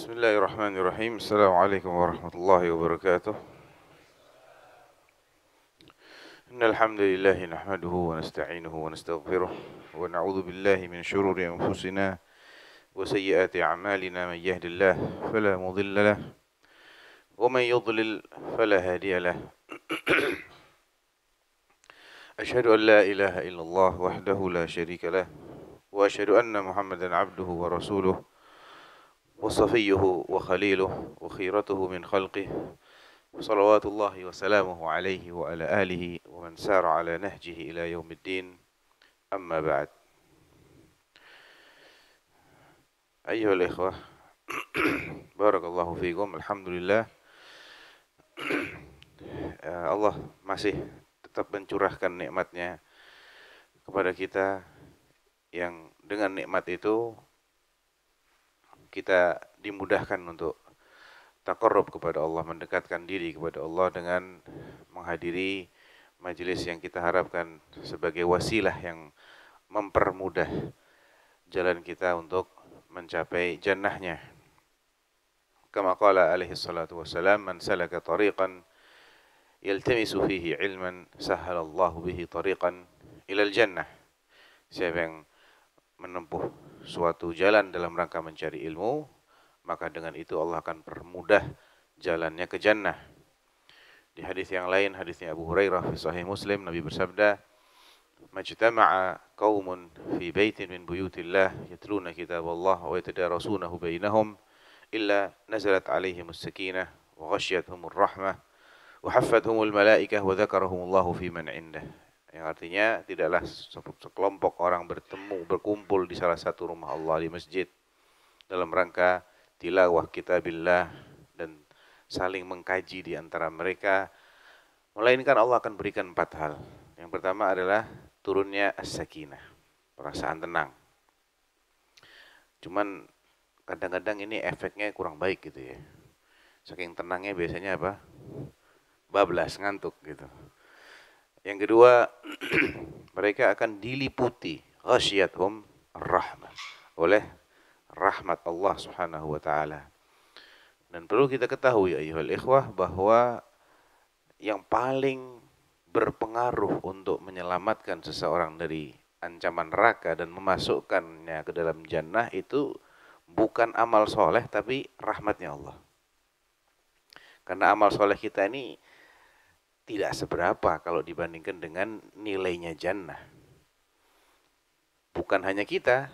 Bismillahirrahmanirrahim. Assalamualaikum warahmatullahi wabarakatuh. Innal hamdalillah nahmaduhu wa nasta'inuhu wa nastaghfiruh wa na'udzu billahi min shururi anfusina wa sayyiati a'malina. Man yahdihillahu fala mudilla lahu wa man yudlil fala hadiya lahu. Asyhadu an la ilaha illallah wahdahu la syarika lahu wa asyhadu anna Muhammadan 'abduhu wa rasuluh wa safiyyuhu wa khaliluhu wa khiratuhu min khalqihi. Salawatullahi wa salamuhu alaihi wa ala alihi wa man sara ala nahjihi ila yaumiddin. Amma ba'd. Ayyuhal ikhwah, barakallahu fiikum. Alhamdulillah, Allah masih tetap mencurahkan nikmatnya kepada kita, yang dengan nikmat itu kita dimudahkan untuk taqarrub kepada Allah, mendekatkan diri kepada Allah dengan menghadiri majelis yang kita harapkan sebagai wasilah yang mempermudah jalan kita untuk mencapai jannahnya. Kama qala alaihi salatu wassalam, man salaka tariqan yaltamisu fihi ilman sahhalallahu bihi tariqan ilal jannah. Siapa yang menempuh suatu jalan dalam rangka mencari ilmu, maka dengan itu Allah akan permudah jalannya ke jannah. Di hadis yang lain, hadisnya Abu Hurairah fi Sahih Muslim, Nabi bersabda, "Majtama'a qaumun fi baitin min buyutillah yatluna kitaballah wa yatadarasunahu bainahum illa nazalat 'alaihimus sakinah wa ghasyiyatuhumur rahmah wa haffathumul malaikah wa dzakarahumullahu fi man 'indah." Yang artinya, tidaklah sekelompok orang berkumpul di salah satu rumah Allah di masjid dalam rangka tilawah kitabillah dan saling mengkaji di antara mereka, melainkan Allah akan berikan 4 hal. Yang pertama adalah turunnya as-sakinah, perasaan tenang. Cuman kadang-kadang ini efeknya kurang baik gitu ya. Saking tenangnya biasanya apa? Bablas, ngantuk gitu. Yang kedua, mereka akan diliputi ghasyiyatuhum rahmah, oleh rahmat Allah Subhanahu wa taala. Dan perlu kita ketahui ayyuhal ikhwah, bahwa yang paling berpengaruh untuk menyelamatkan seseorang dari ancaman neraka dan memasukkannya ke dalam jannah itu bukan amal soleh, tapi rahmatnya Allah. Karena amal soleh kita ini tidak seberapa kalau dibandingkan dengan nilainya jannah. Bukan hanya kita,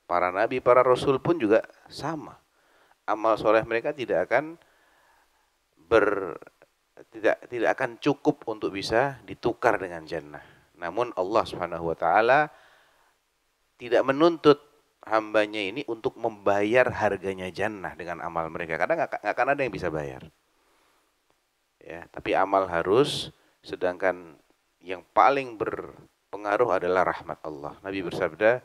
para nabi, para rasul pun juga sama. Amal soleh mereka tidak akan cukup untuk bisa ditukar dengan jannah. Namun Allah Subhanahu wa taala tidak menuntut hambanya ini untuk membayar harganya jannah dengan amal mereka. Karena nggak akan ada yang bisa bayar. Ya, tapi amal harus, sedangkan yang paling berpengaruh adalah rahmat Allah. Nabi bersabda,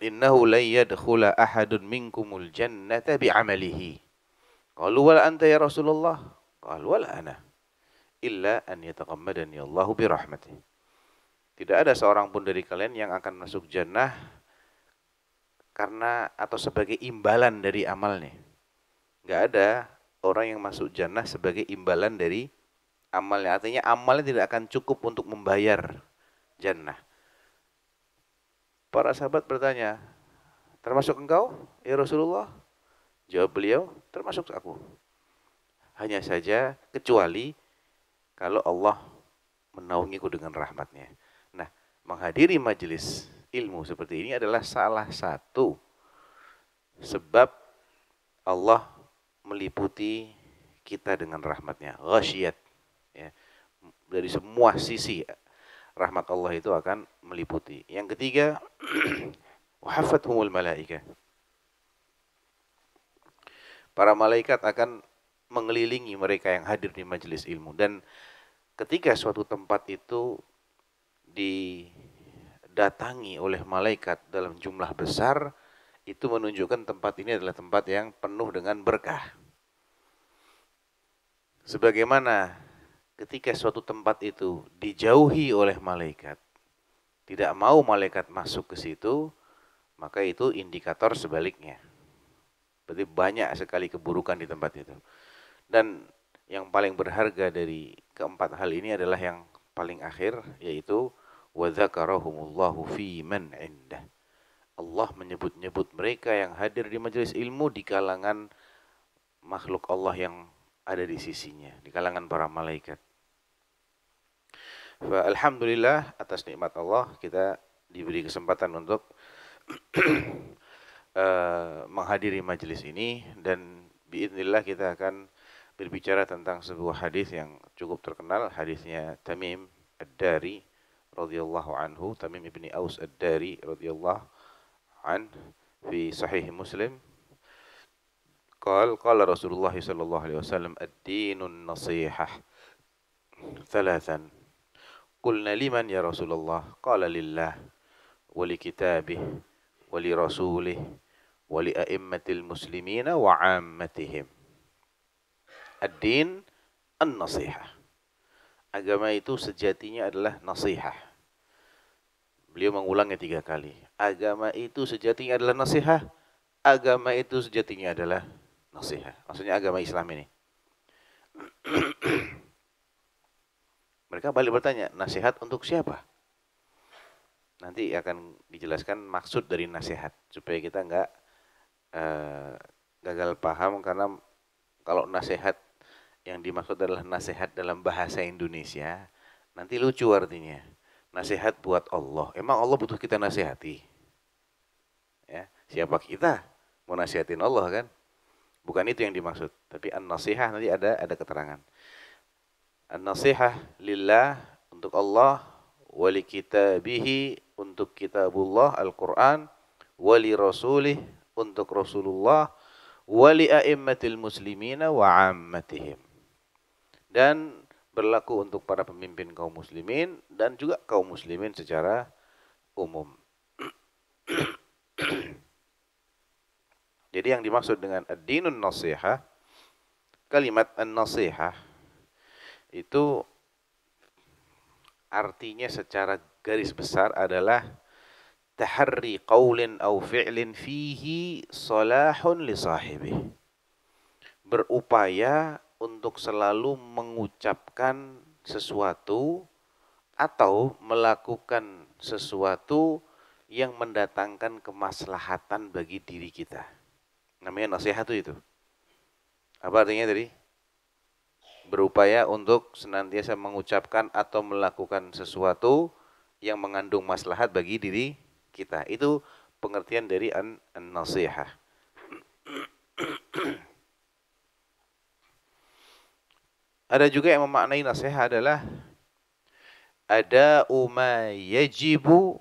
"Innahu la yadkhula ahadun minkumul jannata bi'amalihi." Qalu wala anta ya Rasulullah? Qalu wala ana. Illa an yataghammadani Allahu bi rahmatih. Tidak ada seorang pun dari kalian yang akan masuk jannah karena atau sebagai imbalan dari amalnya. Enggak ada orang yang masuk jannah sebagai imbalan dari amalnya. Artinya amalnya tidak akan cukup untuk membayar jannah. Para sahabat bertanya, termasuk engkau ya Rasulullah? Jawab beliau, termasuk aku. Hanya saja kecuali kalau Allah menaungiku dengan rahmatnya. Nah, menghadiri majelis ilmu seperti ini adalah salah satu sebab Allah meliputi kita dengan rahmatnya. Ghasyiyat. Ya. Dari semua sisi rahmat Allah itu akan meliputi. Yang ketiga, wahafathumul malaikah. Para malaikat akan mengelilingi mereka yang hadir di majelis ilmu. Dan ketika suatu tempat itu didatangi oleh malaikat dalam jumlah besar, itu menunjukkan tempat ini adalah tempat yang penuh dengan berkah. Sebagaimana ketika suatu tempat itu dijauhi oleh malaikat, tidak mau malaikat masuk ke situ, maka itu indikator sebaliknya. Berarti banyak sekali keburukan di tempat itu. Dan yang paling berharga dari keempat hal ini adalah yang paling akhir, yaitu wa dzakarahumullahu fi man indah. Allah menyebut-nyebut mereka yang hadir di majelis ilmu di kalangan makhluk Allah yang ada di sisinya, di kalangan para malaikat. Alhamdulillah atas nikmat Allah kita diberi kesempatan untuk menghadiri majelis ini, dan biidznillah kita akan berbicara tentang sebuah hadis yang cukup terkenal, hadisnya Tamim Ad-Dari radhiyallahu anhu, Tamim ibni Aus Ad-Dari radhiyallahu an fi sahih Muslim. Qala Rasulullah sallallahu alaihi wasallam ad-dinun nasihah thalathan. Qulna liman ya Rasulullah? Qala lillah wa li kitabih wa li rasulih wa li a'immatil muslimina wa 'ammatihim. Ad-din an-nasihah. Agama itu sejatinya adalah nasihah. Beliau mengulangnya 3 kali. Agama itu sejatinya adalah nasihah. Agama itu sejatinya adalah nasihah. Maksudnya agama Islam ini. Mereka balik bertanya, nasihat untuk siapa? Nanti akan dijelaskan maksud dari nasihat, supaya kita nggak gagal paham, karena kalau nasihat yang dimaksud adalah nasihat dalam bahasa Indonesia, nanti lucu artinya. Nasihat buat Allah. Emang Allah butuh kita nasihati? Ya, siapa kita mau nasihatin Allah kan? Bukan itu yang dimaksud. Tapi an-nasihah nanti ada keterangan. An-nasihah lillah, untuk Allah, wali kitabihi, untuk kitabullah Al-Quran, wali rasulih, untuk Rasulullah, wali a'immatil muslimina wa ammatihim. Dan berlaku untuk para pemimpin kaum muslimin dan juga kaum muslimin secara umum. Jadi yang dimaksud dengan ad-dinun nasihah, kalimat an-nasihah itu artinya secara garis besar adalah taharri qaulin aw fi'lin fihi salahun li sahibih. Berupaya untuk selalu mengucapkan sesuatu atau melakukan sesuatu yang mendatangkan kemaslahatan bagi diri kita. Namanya nasihat itu. Apa artinya tadi? Berupaya untuk senantiasa mengucapkan atau melakukan sesuatu yang mengandung maslahat bagi diri kita. Itu pengertian dari an-nasihah. Ada juga yang memaknai nasihat adalah ada ma yajibu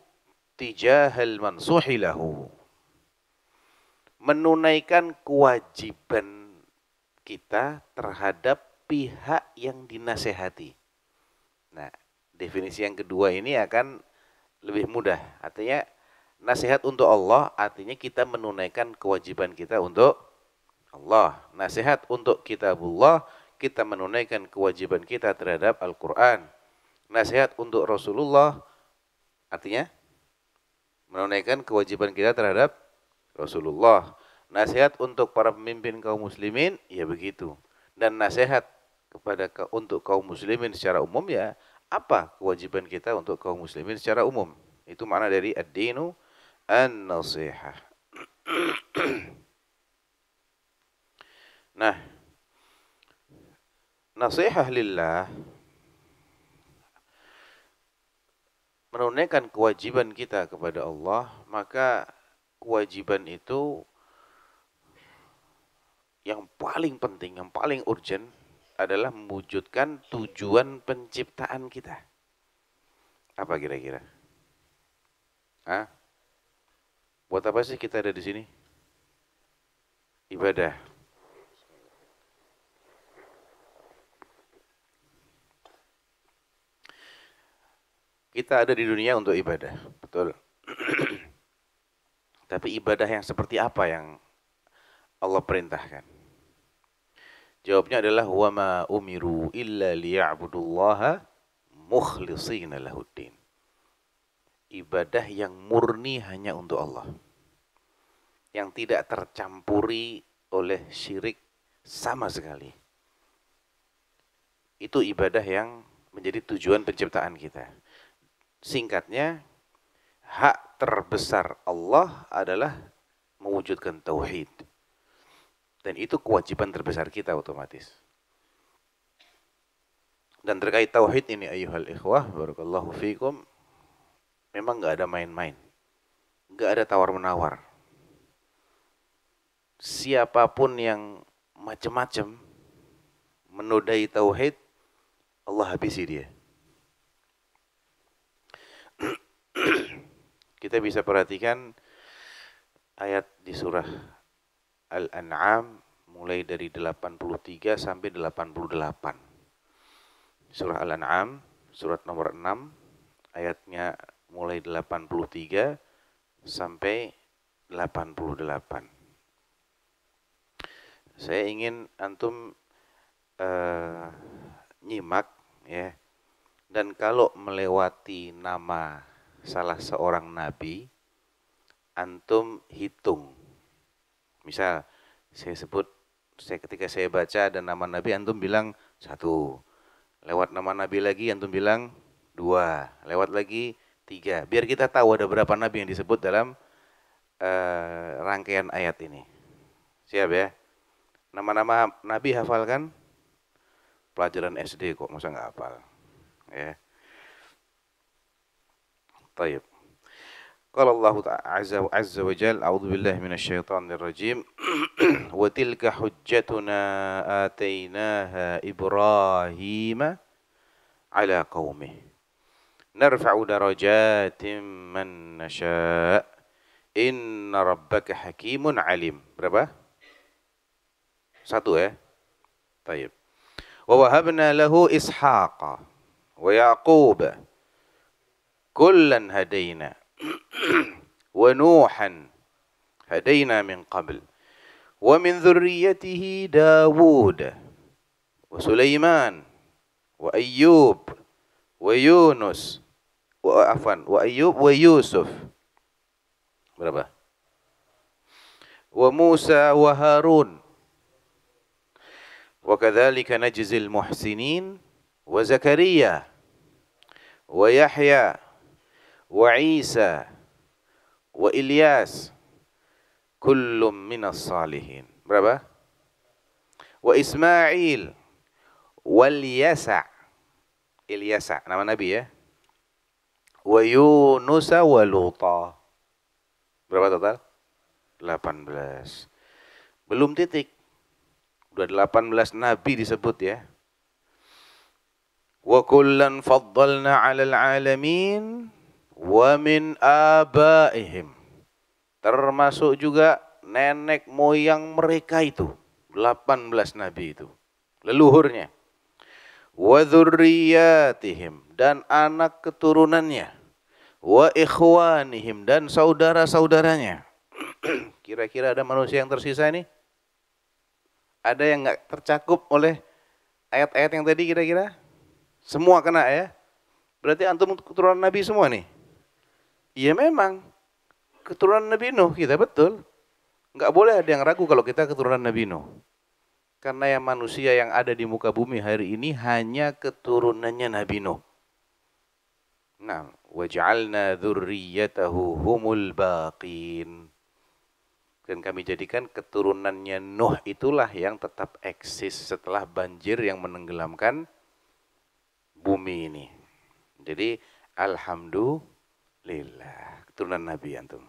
tijahal mansuhi lahu. Menunaikan kewajiban kita terhadap pihak yang dinasehati. Nah, definisi yang kedua ini akan lebih mudah. Artinya nasihat untuk Allah artinya kita menunaikan kewajiban kita untuk Allah. Nasihat untuk kitabullah, kita menunaikan kewajiban kita terhadap Al-Quran. Nasihat untuk Rasulullah artinya menunaikan kewajiban kita terhadap Rasulullah. Nasihat untuk para pemimpin kaum muslimin, ya begitu. Dan nasihat untuk kaum muslimin secara umum, ya apa kewajiban kita untuk kaum muslimin secara umum. Itu makna dari ad-dinu an-nasihah. Nah, nasihat lillah, menunaikan kewajiban kita kepada Allah, maka kewajiban itu yang paling penting, yang paling urgent adalah mewujudkan tujuan penciptaan kita. Apa kira-kira? Hah? Buat apa sih kita ada di sini? Ibadah. Kita ada di dunia untuk ibadah, betul. Tapi ibadah yang seperti apa yang Allah perintahkan? Jawabnya adalah wa ma umiru illa liya'budullaha mukhlishina lahuddin. Ibadah yang murni hanya untuk Allah, yang tidak tercampuri oleh syirik sama sekali. Itu ibadah yang menjadi tujuan penciptaan kita. Singkatnya, hak terbesar Allah adalah mewujudkan tauhid. Dan itu kewajiban terbesar kita otomatis. Dan terkait tauhid ini ayyuhal ikhwah, barakallahu fikum, memang gak ada main-main. Gak ada tawar-menawar. Siapapun yang macam-macam menodai tauhid, Allah habisi dia. Kita bisa perhatikan ayat di surah Al-An'am mulai dari 83 sampai 88. Surah Al-An'am, surat nomor 6, ayatnya mulai 83 sampai 88. Saya ingin antum nyimak ya. Dan kalau melewati nama salah seorang nabi, antum hitung. Misal ketika saya baca ada nama nabi, antum bilang 1. Lewat nama nabi lagi antum bilang 2. Lewat lagi 3. Biar kita tahu ada berapa nabi yang disebut dalam rangkaian ayat ini. Siap ya? Nama-nama nabi hafalkan? Pelajaran SD kok, masa nggak hafal? Ya. Taib. Qala Allah azza wa jalla, a'udzu billahi minasyaitonir rajim. Wa tilka hujjatuna atainaha Ibrahim ala qaumih. Narfa'u darajatin man nasha'. Inna rabbaka hakimun alim. Berapa? 1 ya. Taib. Wa wahabna lahu Ishaqa wa Yaquba kullan hadaina wa Nuhan hadaina min qabl wa min dhurriyyatihi Dawud wa Sulaiman wa Ayyub wa Yunus wa Ayyub wa Yusuf. Berapa? Wa Musa wa Harun. Wa kadzalika najzil muhsinin wa Zakaria wa Yahya wa Isa wa Ilyas kullum minas salihin. Berapa? Wa Ismail wal Yasa'. Ilyasa nama nabi ya. Wa Yunus wa Luta. Berapa total? 18. Belum titik. Udah 18 nabi disebut ya. Wa kullan faddalna 'alal 'alamin wa min abaihim. Termasuk juga nenek moyang mereka itu. 18 nabi itu. Leluhurnya. Wa dzurriyyatihim, dan anak keturunannya. Wa ikhwanihim, dan saudara-saudaranya. Kira-kira ada manusia yang tersisa ini? Ada yang enggak tercakup oleh ayat-ayat yang tadi kira-kira? Semua kena ya? Berarti antum keturunan Nabi semua nih? Iya memang. Keturunan Nabi Nuh kita, betul. Enggak boleh ada yang ragu kalau kita keturunan Nabi Nuh. Karena yang manusia yang ada di muka bumi hari ini hanya keturunannya Nabi Nuh. Nah, waj'alna dzurriyyatahu humul baqin. Dan kami jadikan keturunannya Nuh itulah yang tetap eksis setelah banjir yang menenggelamkan bumi ini. Jadi alhamdulillah keturunan Nabi antum.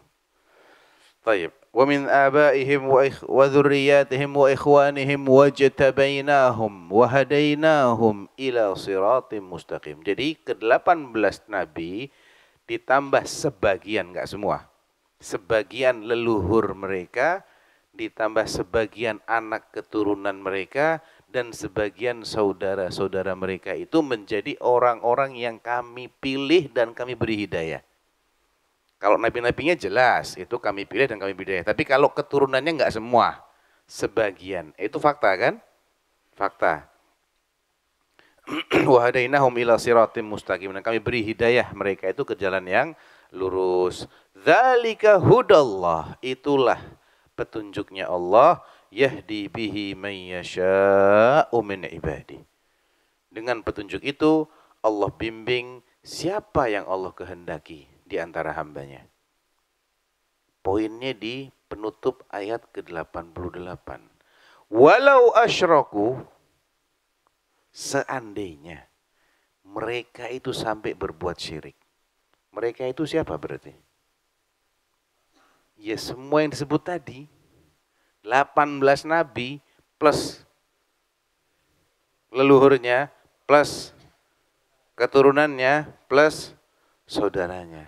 Taib. Wa min abaihim wa dzurriyyatihim wa ikhwanihim wajtabainahum wa hadainahum ila siratim mustaqim. Jadi ke-18 nabi ditambah sebagian, enggak semua. Sebagian leluhur mereka, ditambah sebagian anak keturunan mereka, dan sebagian saudara-saudara mereka itu menjadi orang-orang yang kami pilih dan kami beri hidayah. Kalau nabi-nabinya jelas, itu kami pilih dan kami beri hidayah. Tapi kalau keturunannya enggak semua, sebagian. Itu fakta kan? Fakta. Wa hadainahum ila siratim mustaqim, dan kami beri hidayah mereka itu ke jalan yang lurus. Dzalika hudallah, itulah petunjuknya Allah, yahdi bihi man yasha'u min ibadihi. Dengan petunjuk itu Allah bimbing siapa yang Allah kehendaki di antara hambanya. Poinnya di penutup ayat ke-88. Walau asyraku, seandainya mereka itu sampai berbuat syirik. Mereka itu siapa berarti? Ya semua yang disebut tadi. 18 nabi plus leluhurnya plus keturunannya plus saudaranya.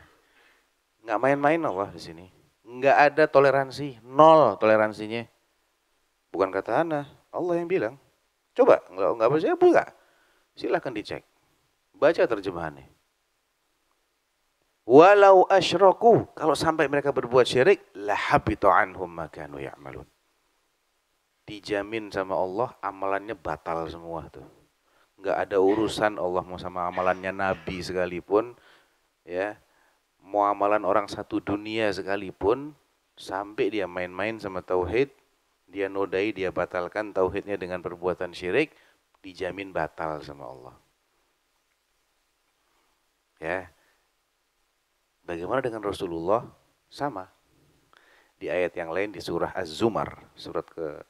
Nggak main-main Allah di sini. Nggak ada toleransi, nol toleransinya. Bukan kata ana, Allah yang bilang. Coba, nggak percaya buka. Silahkan dicek. Baca terjemahannya. Walau asyraku, kalau sampai mereka berbuat syirik, lahabita anhum ma kanu ya'malun. Dijamin sama Allah, amalannya batal semua tuh. Nggak ada urusan Allah mau sama amalannya Nabi sekalipun, ya, mau amalan orang satu dunia sekalipun, sampai dia main-main sama tauhid, dia nodai, dia batalkan tauhidnya dengan perbuatan syirik, dijamin batal sama Allah. Ya, bagaimana dengan Rasulullah? Sama. Di ayat yang lain di surah Az-Zumar, surat ke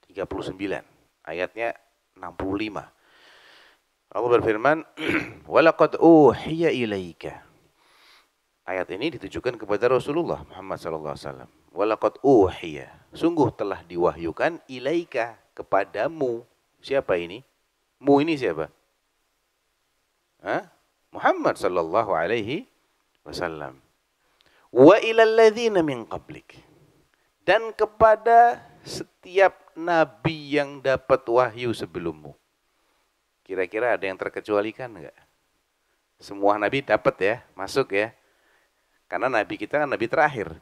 39, ayatnya 65. Allah berfirman, "Walaqad uhiya ilaika." Ayat ini ditujukan kepada Rasulullah Muhammad sallallahu alaihi wasallam. Walaqad uhiya, sungguh telah diwahyukan ilaika, kepadamu. Siapa ini? Mu ini siapa? Hah? Muhammad sallallahu alaihi wasallam. Wa ilal ladzina min qablik. Dan kepada setiap nabi yang dapat wahyu sebelummu. Kira-kira ada yang terkecualikan enggak? Semua nabi dapat ya, masuk ya. Karena nabi kita kan nabi terakhir.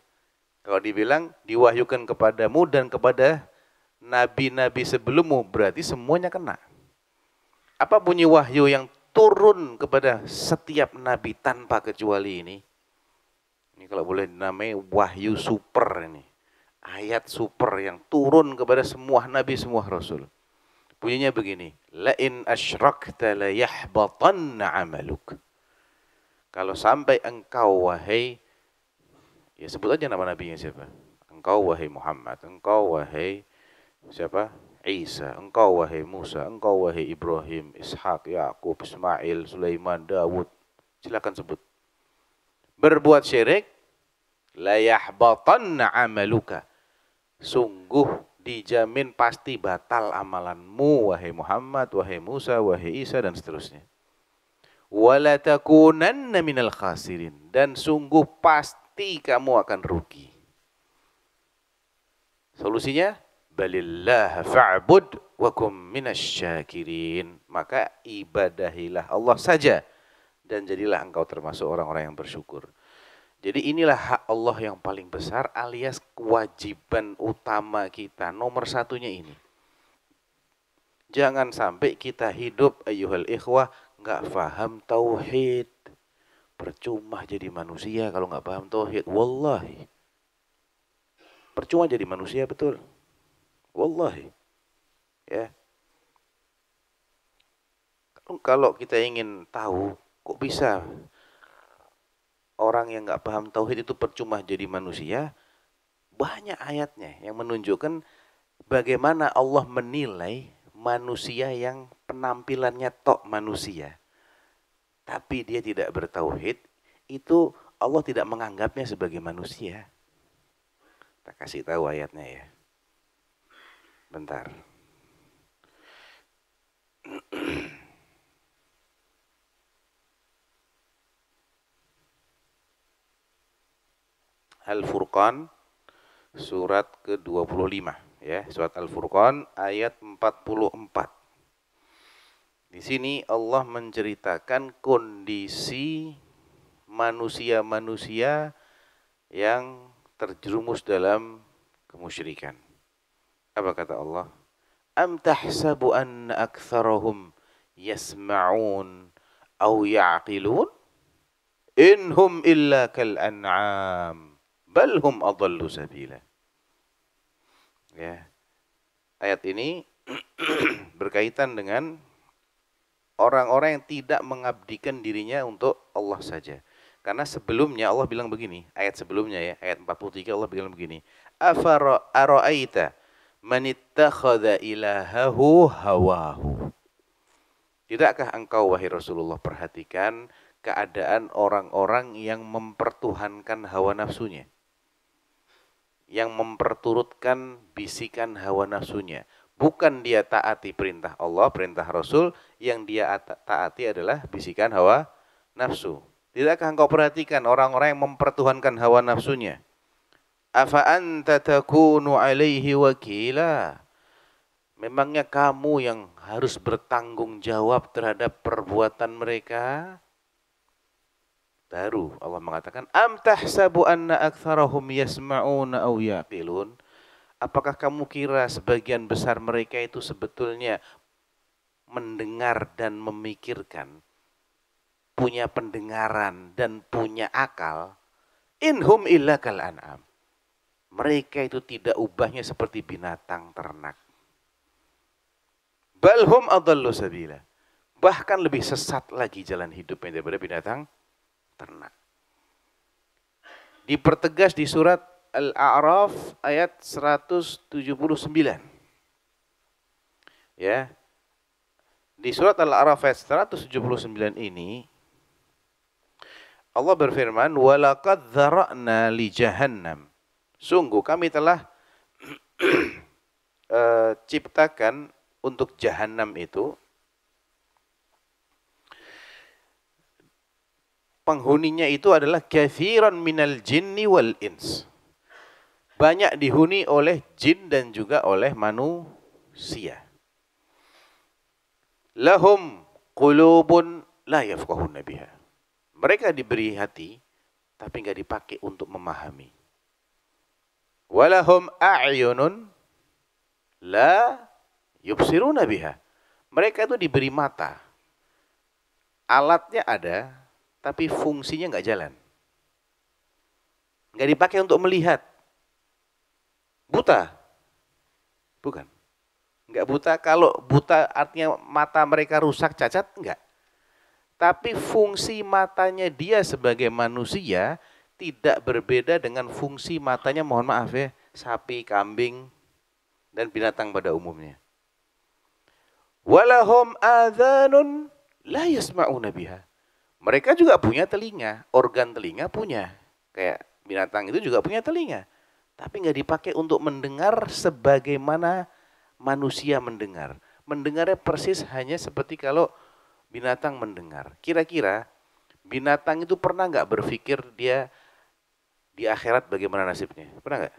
Kalau dibilang diwahyukan kepadamu dan kepada nabi-nabi sebelummu, berarti semuanya kena. Apa bunyi wahyu yang turun kepada setiap nabi tanpa kecuali ini? Ini kalau boleh dinamai wahyu super ini. Ayat super yang turun kepada semua nabi, semua rasul. Bunyinya begini, la in asyrakta la yahbatanna amaluk. Kalau sampai engkau wahai, ya sebut aja nama nabinya siapa. Engkau wahai Muhammad, engkau wahai siapa? Isa, engkau wahai Musa, engkau wahai Ibrahim, Ishak, Yakub, Ismail, Sulaiman, Dawud. Silakan sebut. Berbuat syirik, la yahbatanna amaluka. Sungguh dijamin pasti batal amalanmu, wahai Muhammad, wahai Musa, wahai Isa, dan seterusnya. Wala takunanna minal khasirin. Dan sungguh pasti kamu akan rugi. Solusinya, balillaha fa'bud wa kum minasyakirin. Maka ibadahilah Allah saja dan jadilah engkau termasuk orang-orang yang bersyukur. Jadi inilah hak Allah yang paling besar alias kewajiban utama kita. Nomor satunya ini. Jangan sampai kita hidup ayyuhal ikhwah enggak paham tauhid. Percuma jadi manusia kalau enggak paham tauhid. Wallahi. Percuma jadi manusia betul. Wallahi. Ya. Kalau kita ingin tahu kok bisa orang yang nggak paham tauhid itu percuma jadi manusia, banyak ayatnya yang menunjukkan bagaimana Allah menilai manusia yang penampilannya tok manusia, tapi dia tidak bertauhid, itu Allah tidak menganggapnya sebagai manusia. Kita kasih tahu ayatnya ya. Bentar. Al-Furqan surat ke-25 ya, surat Al-Furqan ayat 44. Di sini Allah menceritakan kondisi manusia-manusia yang terjerumus dalam kemusyrikan. Apa kata Allah? Am tahsabu anna aktsarahum yasma'un aw ya'qilun? Inhum illa kal an'am bal hum adallu sabila. Ya. Ayat ini berkaitan dengan orang-orang yang tidak mengabdikan dirinya untuk Allah saja. Karena sebelumnya Allah bilang begini, ayat sebelumnya ya, ayat 43 Allah bilang begini, Ara'aita man ittakhadha ilahahu hawahu. Tidakkah engkau wahai Rasulullah perhatikan keadaan orang-orang yang mempertuhankan hawa nafsunya, yang memperturutkan bisikan hawa nafsunya. Bukan dia taati perintah Allah, perintah Rasul, yang dia taati adalah bisikan hawa nafsu. Tidakkah engkau perhatikan orang-orang yang mempertuhankan hawa nafsunya? Afa anta takunu alaihi wakila. Memangnya kamu yang harus bertanggung jawab terhadap perbuatan mereka? Baru Allah mengatakan, am tahsabu anna aktsarahum yasma'una aw yaqilun? Apakah kamu kira sebagian besar mereka itu sebetulnya mendengar dan memikirkan, punya pendengaran dan punya akal? Inhum illa kal an'am. Mereka itu tidak ubahnya seperti binatang ternak. Balhum adallu sabila. Bahkan lebih sesat lagi jalan hidupnya daripada binatang ternak. Dipertegas di surat Al-A'raf ayat 179. Ya. Di surat Al-A'raf ayat 179 ini Allah berfirman, "Walaqad dzara'na li jahannam." Sungguh kami telah ciptakan untuk jahanam itu penghuninya itu adalah katsiran minal jinni wal ins. Banyak dihuni oleh jin dan juga oleh manusia. Lahum qulubun la yafqahuna biha. Mereka diberi hati tapi enggak dipakai untuk memahami. Walahum a'yunun la yubsiruna biha. Mereka itu diberi mata. Alatnya ada, tapi fungsinya enggak jalan. Enggak dipakai untuk melihat. Buta? Bukan. Enggak buta, kalau buta artinya mata mereka rusak, cacat, enggak. Tapi fungsi matanya dia sebagai manusia tidak berbeda dengan fungsi matanya, mohon maaf ya, sapi, kambing, dan binatang pada umumnya. Walahum adhanun la yasma'una biha. Mereka juga punya telinga, organ telinga punya. Kayak binatang itu juga punya telinga. Tapi nggak dipakai untuk mendengar sebagaimana manusia mendengar. Mendengarnya persis hanya seperti kalau binatang mendengar. Kira-kira binatang itu pernah nggak berpikir dia di akhirat bagaimana nasibnya? Pernah nggak?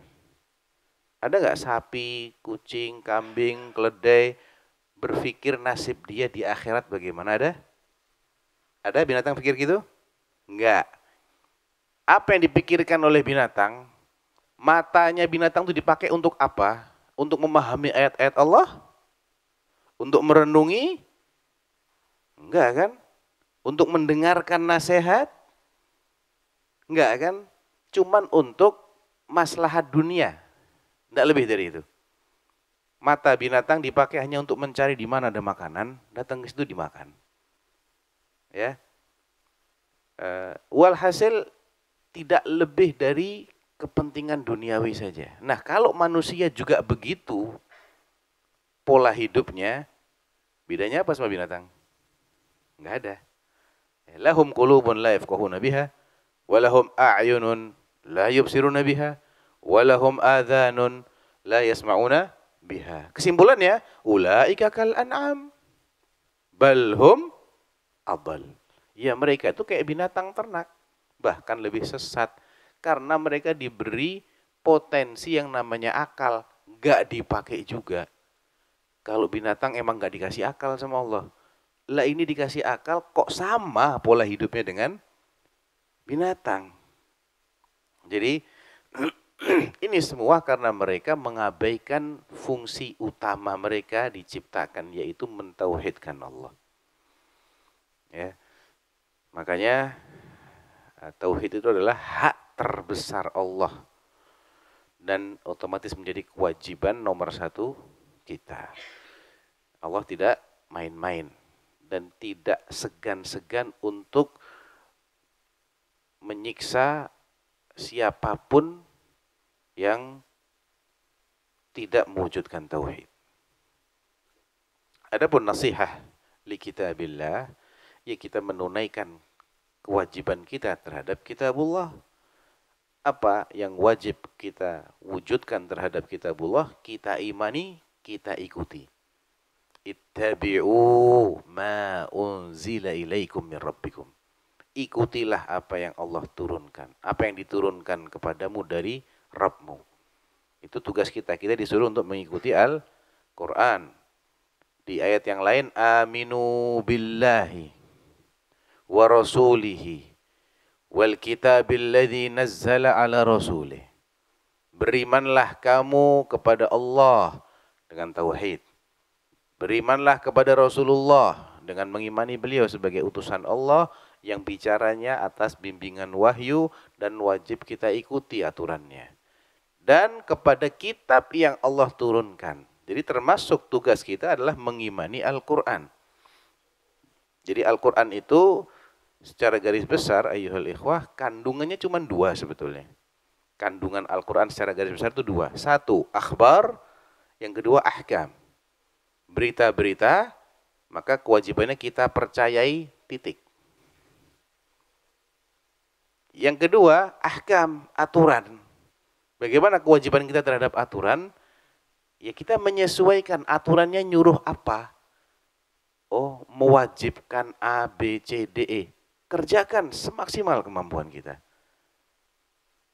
Ada nggak sapi, kucing, kambing, keledai berpikir nasib dia di akhirat bagaimana? Ada? Ada binatang pikir gitu? Enggak. Apa yang dipikirkan oleh binatang? Matanya binatang itu dipakai untuk apa? Untuk memahami ayat-ayat Allah? Untuk merenungi? Enggak kan? Untuk mendengarkan nasihat? Enggak kan? Cuman untuk maslahat dunia. Enggak lebih dari itu. Mata binatang dipakai hanya untuk mencari di mana ada makanan, datang ke situ dimakan. Ya. Walhasil tidak lebih dari kepentingan duniawi saja. Nah, kalau manusia juga begitu pola hidupnya, bedanya apa sama binatang? Enggak ada. Lahum qulubun la yafqahuna biha, walahum a'yunun la yubsiruna biha, walahum adhanun la yasma'una biha. Kesimpulannya, ulaika kal an'am bal hum adall. Ya, mereka itu kayak binatang ternak, bahkan lebih sesat karena mereka diberi potensi yang namanya akal, gak dipakai juga. Kalau binatang emang gak dikasih akal sama Allah. Lah ini dikasih akal kok sama pola hidupnya dengan binatang. Jadi ini semua karena mereka mengabaikan fungsi utama mereka diciptakan, yaitu mentauhidkan Allah. Ya. Makanya tauhid itu adalah hak terbesar Allah dan otomatis menjadi kewajiban nomor satu kita. Allah tidak main-main dan tidak segan-segan untuk menyiksa siapapun yang tidak mewujudkan tauhid. Adapun nasihat li kitabillah, ya kita menunaikan kewajiban kita terhadap kitabullah. Apa yang wajib kita wujudkan terhadap kitabullah, kita imani, kita ikuti. Ittabi'u ma unzila ilaikum min rabbikum. Ikutilah apa yang Allah turunkan, apa yang diturunkan kepadamu dari Rabbmu. Itu tugas kita. Kita disuruh untuk mengikuti Al-Quran. Di ayat yang lain, aminu billahi wa rasulihi wal kitabil ladzi nazzala ala rasulih. Berimanlah kamu kepada Allah dengan tauhid. Berimanlah kepada Rasulullah dengan mengimani beliau sebagai utusan Allah yang bicaranya atas bimbingan wahyu dan wajib kita ikuti aturannya. Dan kepada kitab yang Allah turunkan. Jadi termasuk tugas kita adalah mengimani Al-Quran. Jadi Al-Quran itu secara garis besar, ayyuhal ikhwah, kandungannya cuma dua sebetulnya. Kandungan Al-Quran secara garis besar itu dua. Satu, akhbar. Yang kedua, ahkam. Berita-berita, maka kewajibannya kita percayai, titik. Yang kedua, ahkam, aturan. Bagaimana kewajiban kita terhadap aturan? Ya kita menyesuaikan aturannya nyuruh apa. Oh, mewajibkan A, B, C, D, E. Kerjakan semaksimal kemampuan kita.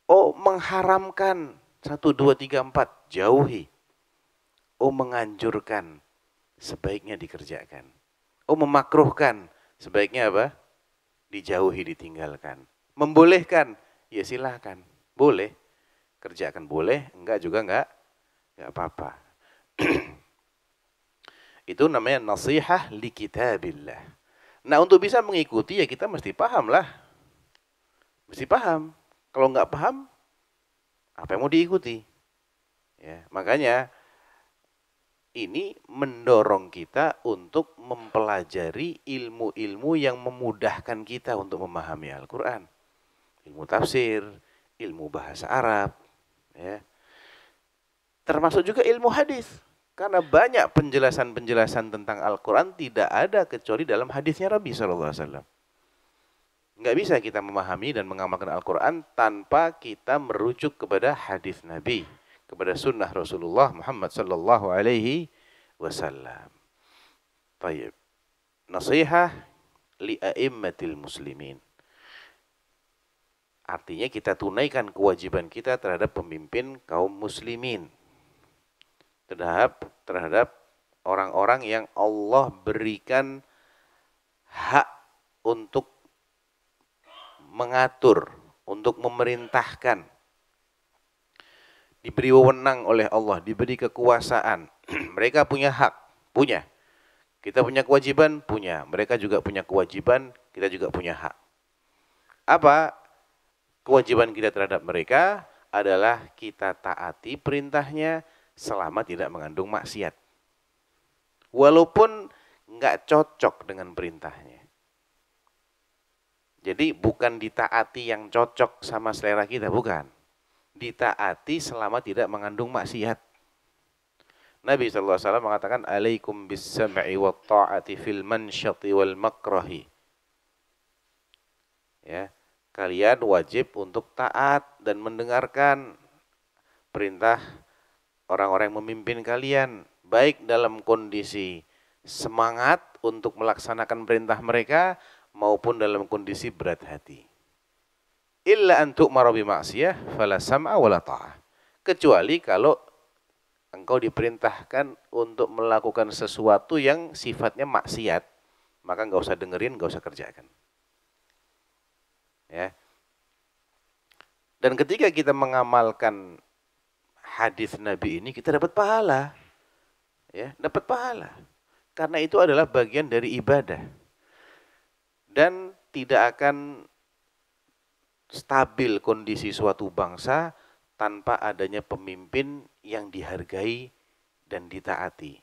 Oh, mengharamkan 1, 2, 3, 4. Jauhi. Oh, menganjurkan. Sebaiknya dikerjakan. Oh, memakruhkan. Sebaiknya apa? Dijauhi, ditinggalkan. Membolehkan. Ya silakan. Boleh. Kerjakan boleh. Enggak juga enggak apa-apa. Itu namanya nasihah li kitabillah. Nah, untuk bisa mengikuti ya kita mesti paham lah. Mesti paham. Kalau enggak paham, apa yang mau diikuti? Ya, makanya ini mendorong kita untuk mempelajari ilmu-ilmu yang memudahkan kita untuk memahami Al-Quran. Ilmu tafsir, ilmu bahasa Arab, ya. Termasuk juga ilmu hadis. Karena banyak penjelasan-penjelasan tentang Al-Quran tidak ada kecuali dalam hadisnya Nabi SAW. Nggak bisa kita memahami dan mengamalkan Al-Quran tanpa kita merujuk kepada hadis Nabi, kepada sunnah Rasulullah Muhammad sallallahu alaihi wasallam. Tayyib. Nasihah li a'immatil muslimin. Artinya kita tunaikan kewajiban kita terhadap pemimpin kaum muslimin. Terhadap orang-orang yang Allah berikan hak untuk mengatur, untuk memerintahkan. Diberi wewenang oleh Allah, diberi kekuasaan. Mereka punya hak, punya. Kita punya kewajiban, punya. Mereka juga punya kewajiban, kita juga punya hak. Apa kewajiban kita terhadap mereka? Adalah kita taati perintahnya selama tidak mengandung maksiat. Walaupun nggak cocok dengan perintahnya. Jadi bukan ditaati yang cocok sama selera kita, bukan. Ditaati selama tidak mengandung maksiat. Nabi SAW mengatakan, alaikum bis-sam'i wa ta'ati fil mansyati wal makrahi. Ya, kalian wajib untuk taat dan mendengarkan perintah orang-orang yang memimpin kalian, baik dalam kondisi semangat untuk melaksanakan perintah mereka maupun dalam kondisi berat hati. Illa an tu'mara bi ma'siyah fala sam'a wala ta'ah. Kecuali kalau engkau diperintahkan untuk melakukan sesuatu yang sifatnya maksiat, maka enggak usah dengerin, enggak usah kerjakan. Ya. Dan ketika kita mengamalkan hadis Nabi ini, kita dapat pahala. Ya, dapat pahala. Karena itu adalah bagian dari ibadah. Dan tidak akan stabil kondisi suatu bangsa tanpa adanya pemimpin yang dihargai dan ditaati.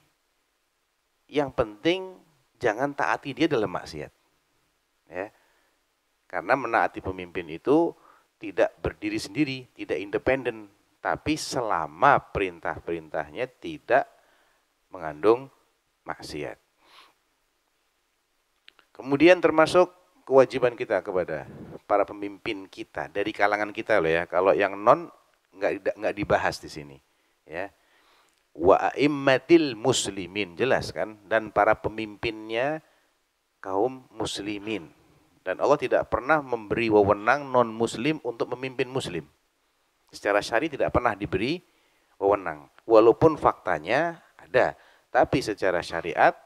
Yang penting jangan taati dia dalam maksiat. Ya. Karena menaati pemimpin itu tidak berdiri sendiri, tidak independen, tapi selama perintah-perintahnya tidak mengandung maksiat. Kemudian termasuk kewajiban kita kepada para pemimpin kita dari kalangan kita loh ya. Kalau yang non nggak dibahas di sini, ya. Wa a'immatil muslimin, jelas kan? Dan para pemimpinnya kaum muslimin. Dan Allah tidak pernah memberi wewenang non muslim untuk memimpin muslim. Secara syar'i tidak pernah diberi wewenang. Walaupun faktanya ada, tapi secara syariat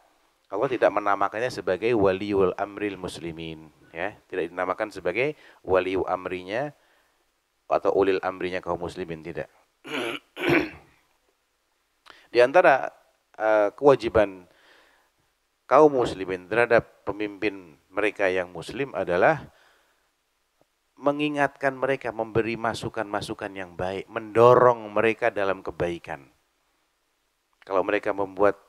Allah tidak menamakannya sebagai waliul amril muslimin, ya, tidak dinamakan sebagai waliul amrinya atau ulil amrinya kaum muslimin, tidak. Di antara kewajiban kaum muslimin terhadap pemimpin mereka yang muslim adalah mengingatkan mereka, memberi masukan-masukan yang baik, mendorong mereka dalam kebaikan. Kalau mereka membuat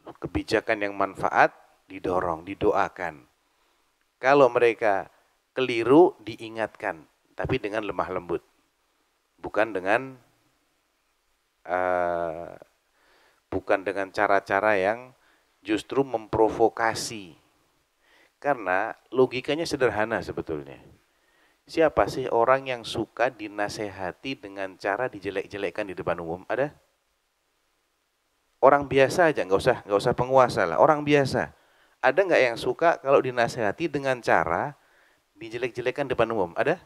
kebijakan yang manfaat, didorong, didoakan. Kalau mereka keliru, diingatkan, tapi dengan lemah lembut. Bukan dengan cara-cara yang justru memprovokasi. Karena logikanya sederhana sebetulnya. Siapa sih orang yang suka dinasehati dengan cara dijelek-jelekkan di depan umum? Ada? Orang biasa aja, nggak usah penguasa lah, orang biasa. Ada nggak yang suka kalau dinasehati dengan cara dijelek-jelekan depan umum? Ada?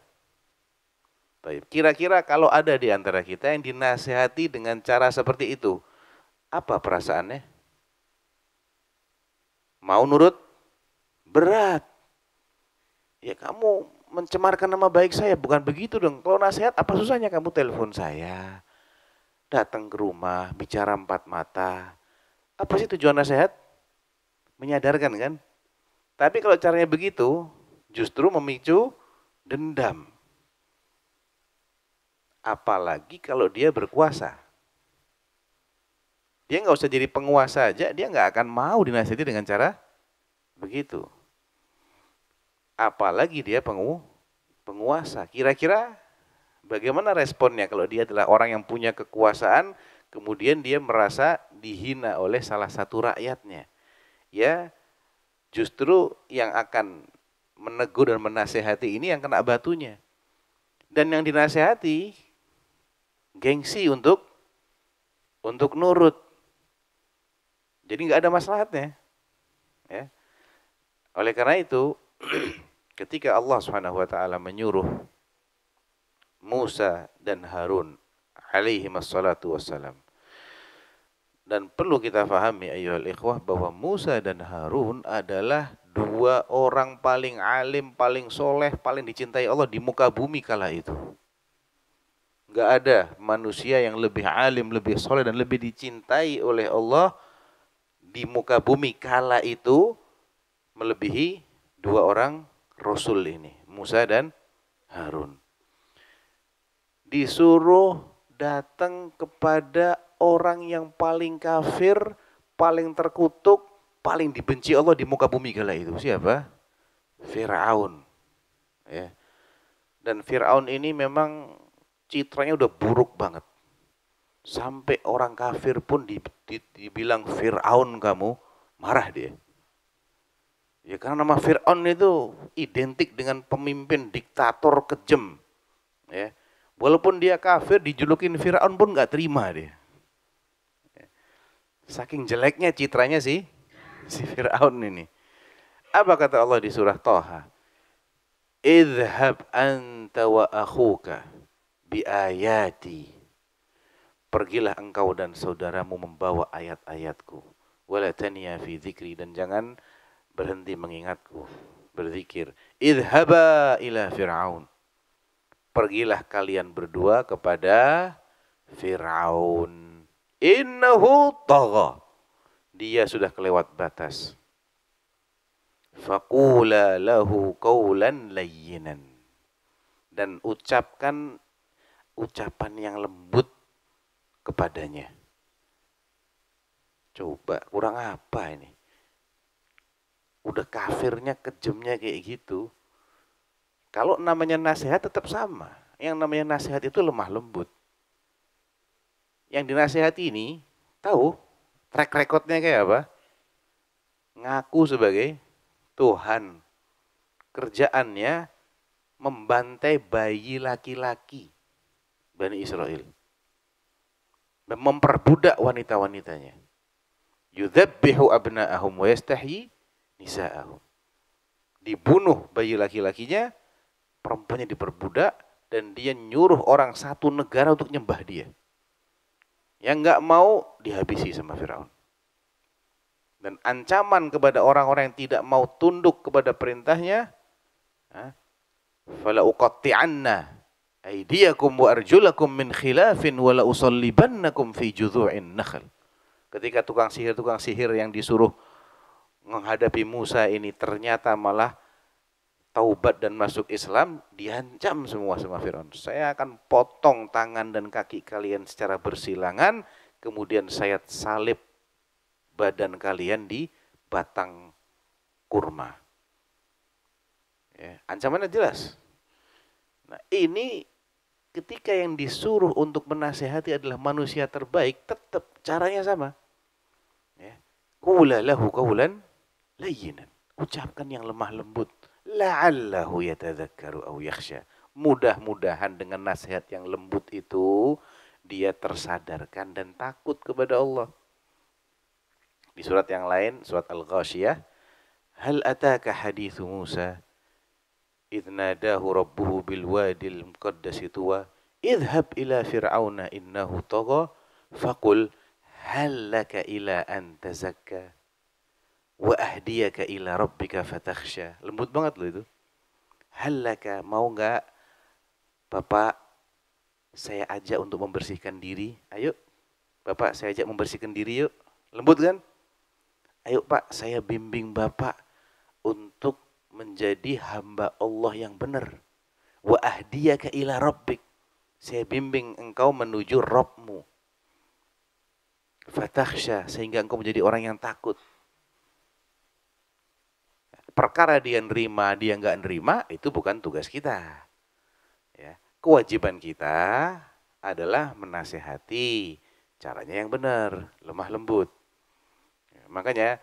Baik. Kira-kira kalau ada di antara kita yang dinasehati dengan cara seperti itu, apa perasaannya? Mau nurut? Berat. Ya kamu mencemarkan nama baik saya, bukan begitu dong. Kalau nasihat, apa susahnya kamu telepon saya? Datang ke rumah, bicara empat mata. Apa sih tujuan nasihat? Menyadarkan kan? Tapi kalau caranya begitu, justru memicu dendam. Apalagi kalau dia berkuasa. Dia nggak usah jadi penguasa aja, dia nggak akan mau dinasihati dengan cara begitu. Apalagi dia penguasa. Kira-kira bagaimana responnya kalau dia adalah orang yang punya kekuasaan, kemudian dia merasa dihina oleh salah satu rakyatnya? Ya, justru yang akan menegur dan menasehati ini yang kena batunya. Dan yang dinasehati gengsi untuk nurut. Jadi nggak ada maslahatnya. Ya. Oleh karena itu, ketika Allah SWT menyuruh Musa dan Harun alaihi wassalatu wassalam. Dan perlu kita pahami ayyuhal ikhwah bahwa Musa dan Harun adalah dua orang paling alim, paling soleh, paling dicintai Allah di muka bumi kala itu. Enggak ada manusia yang lebih alim, lebih soleh dan lebih dicintai oleh Allah di muka bumi kala itu melebihi dua orang Rasul ini, Musa dan Harun. Disuruh datang kepada orang yang paling kafir, paling terkutuk, paling dibenci Allah di muka bumi kala itu. Siapa? Fir'aun. Ya. Dan Fir'aun ini memang citranya udah buruk banget. Sampai orang kafir pun dibilang Fir'aun kamu, marah dia. Ya karena nama Fir'aun itu identik dengan pemimpin diktator kejam. Ya. Walaupun dia kafir, dijulukin Fir'aun pun nggak terima dia. Saking jeleknya citranya si Fir'aun ini. Apa kata Allah di surah Thaha? Idhab anta wa akhuka bi ayati. Pergilah engkau dan saudaramu membawa ayat-ayatku. Wala taniya fi dzikri, dan jangan berhenti mengingatku, berzikir. Idhaba ila Fir'aun. Pergilah kalian berdua kepada Fir'aun. Innahu tagha. Dia sudah kelewat batas. Faqula lahu qawlan layyinan. Dan ucapan yang lembut kepadanya. Coba, kurang apa ini? Udah kafirnya, kejamnya kayak gitu. Kalau namanya nasihat tetap sama. Yang namanya nasihat itu lemah lembut. Yang dinasihati ini, tahu track recordnya kayak apa? Ngaku sebagai Tuhan. Kerjaannya membantai bayi laki-laki Bani Israel. Dan memperbudak wanita-wanitanya. Yudhabbihu abna'ahum wa yastahyi nisa'ahum. Dibunuh bayi laki-lakinya, perempuannya diperbudak, dan dia nyuruh orang satu negara untuk nyembah dia. Yang nggak mau dihabisi sama Firaun. Dan ancaman kepada orang-orang yang tidak mau tunduk kepada perintahnya, fala uqatti'anna aydiyakum wa arjulakum min khilafin wa la usallibannakum fi judhu'in nakhl. Ketika tukang sihir yang disuruh menghadapi Musa ini ternyata malah taubat dan masuk Islam, diancam semua sama Firaun. Saya akan potong tangan dan kaki kalian secara bersilangan, kemudian saya salib badan kalian di batang kurma. Ya, ancamannya jelas. Nah, ini ketika yang disuruh untuk menasihati adalah manusia terbaik, tetap caranya sama. Ya. Qula lahu qawlan layyinan. Ucapkan yang lemah lembut. La'allahu yatadzakkaru aw yakhsha. Mudah-mudahan dengan nasihat yang lembut itu dia tersadarkan dan takut kepada Allah. Di surat yang lain, surat Al-Ghashiyah, hal ataka hadithu Musa idh nadahu rabbuhu bil wadil muqaddasi tuwa idhhab ila fir'auna innahu tagha faqul hal laka ila an tazakka wa ahdiyaka ila rabbika fatakhsha. Lembut banget loh itu. Hal laka, mau enggak Bapak saya ajak untuk membersihkan diri? Ayo Bapak saya ajak membersihkan diri yuk. Lembut kan? Ayo Pak, saya bimbing Bapak untuk menjadi hamba Allah yang benar. Wa ahdiyaka ila rabbik. Saya bimbing engkau menuju Rabbmu. Fatakhsha, sehingga engkau menjadi orang yang takut. Perkara dia nerima, dia enggak nerima, itu bukan tugas kita. Ya, kewajiban kita adalah menasihati. Caranya yang benar, lemah lembut. Makanya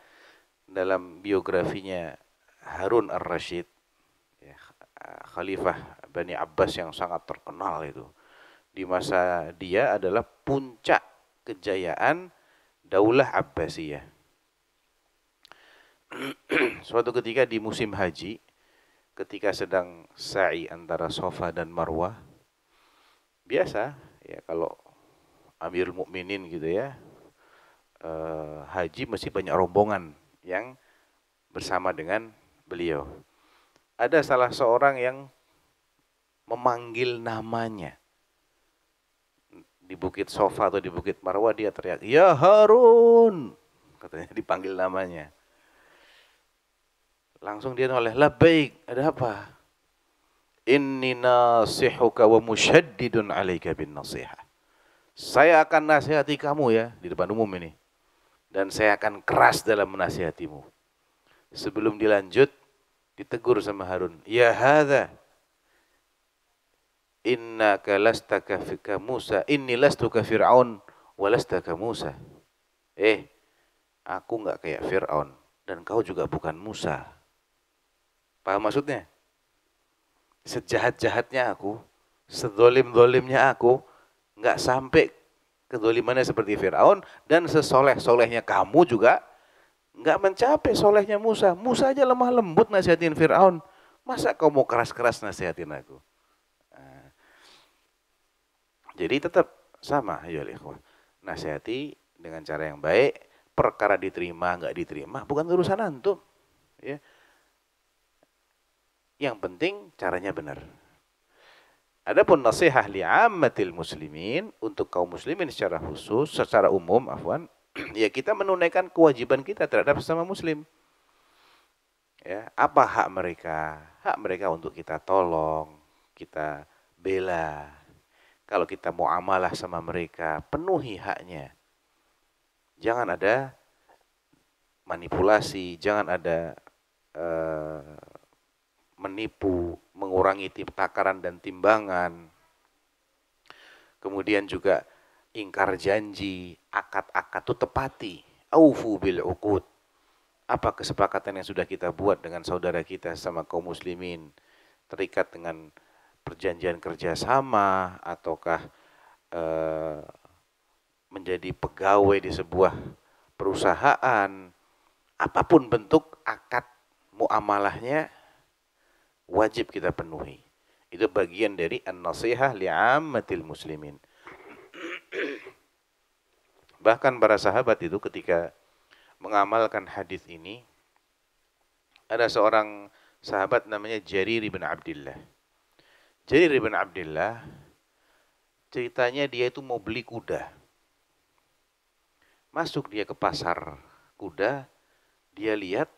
dalam biografinya Harun ar-Rasyid, ya, Khalifah Bani Abbas yang sangat terkenal itu, di masa dia adalah puncak kejayaan Daulah Abbasiyah. Suatu ketika di musim haji, ketika sedang sa'i antara Safa dan Marwah, biasa ya kalau Amirul Mukminin gitu ya, haji mesti banyak rombongan yang bersama dengan beliau. Ada salah seorang yang memanggil namanya. Di Bukit Safa atau di Bukit Marwah dia teriak, "Ya Harun!" Katanya dipanggil namanya. Langsung dia noleh, "Labbaik, ada apa?" "Inni nasihuka wa musyaddidun 'alaika bin nasihah." Saya akan nasihati kamu ya di depan umum ini. Dan saya akan keras dalam menasihatimu. Sebelum dilanjut, ditegur sama Harun. Ya hadza, innaka lastaka fika Musa, inni lastuka Fir'aun, walastaka Musa. Aku enggak kayak Fir'aun, dan kau juga bukan Musa. Paham maksudnya? Sejahat-jahatnya aku, sedolim-dolimnya aku, enggak sampai kedolimannya seperti Fir'aun, dan sesoleh-solehnya kamu juga enggak mencapai solehnya Musa. Musa aja lemah lembut nasihatin Fir'aun. Masa kau mau keras-keras nasihatin aku? Nah, jadi tetap sama, ya ikhwah. Nasihati dengan cara yang baik, perkara diterima enggak diterima bukan urusan antum. Ya. Yang penting caranya benar. Adapun nasihat li'ammatil muslimin, untuk kaum muslimin secara khusus, secara umum, ya kita menunaikan kewajiban kita terhadap sesama muslim. Ya, apa hak mereka? Hak mereka untuk kita tolong, kita bela, Kalau kita muamalah sama mereka, penuhi haknya. Jangan ada manipulasi, jangan ada menipu, mengurangi takaran dan timbangan. Kemudian juga ingkar janji, akad-akad itu tepati. Aufu bil uqud. Apa kesepakatan yang sudah kita buat dengan saudara kita sama kaum muslimin, terikat dengan perjanjian kerjasama ataukah menjadi pegawai di sebuah perusahaan, apapun bentuk akad muamalahnya wajib kita penuhi. Itu bagian dari an-nasihah li'ammatil muslimin. Bahkan para sahabat itu ketika mengamalkan hadis ini, ada seorang sahabat namanya Jarir bin Abdullah. Jarir bin Abdullah, ceritanya dia itu mau beli kuda. Masuk dia ke pasar kuda, dia lihat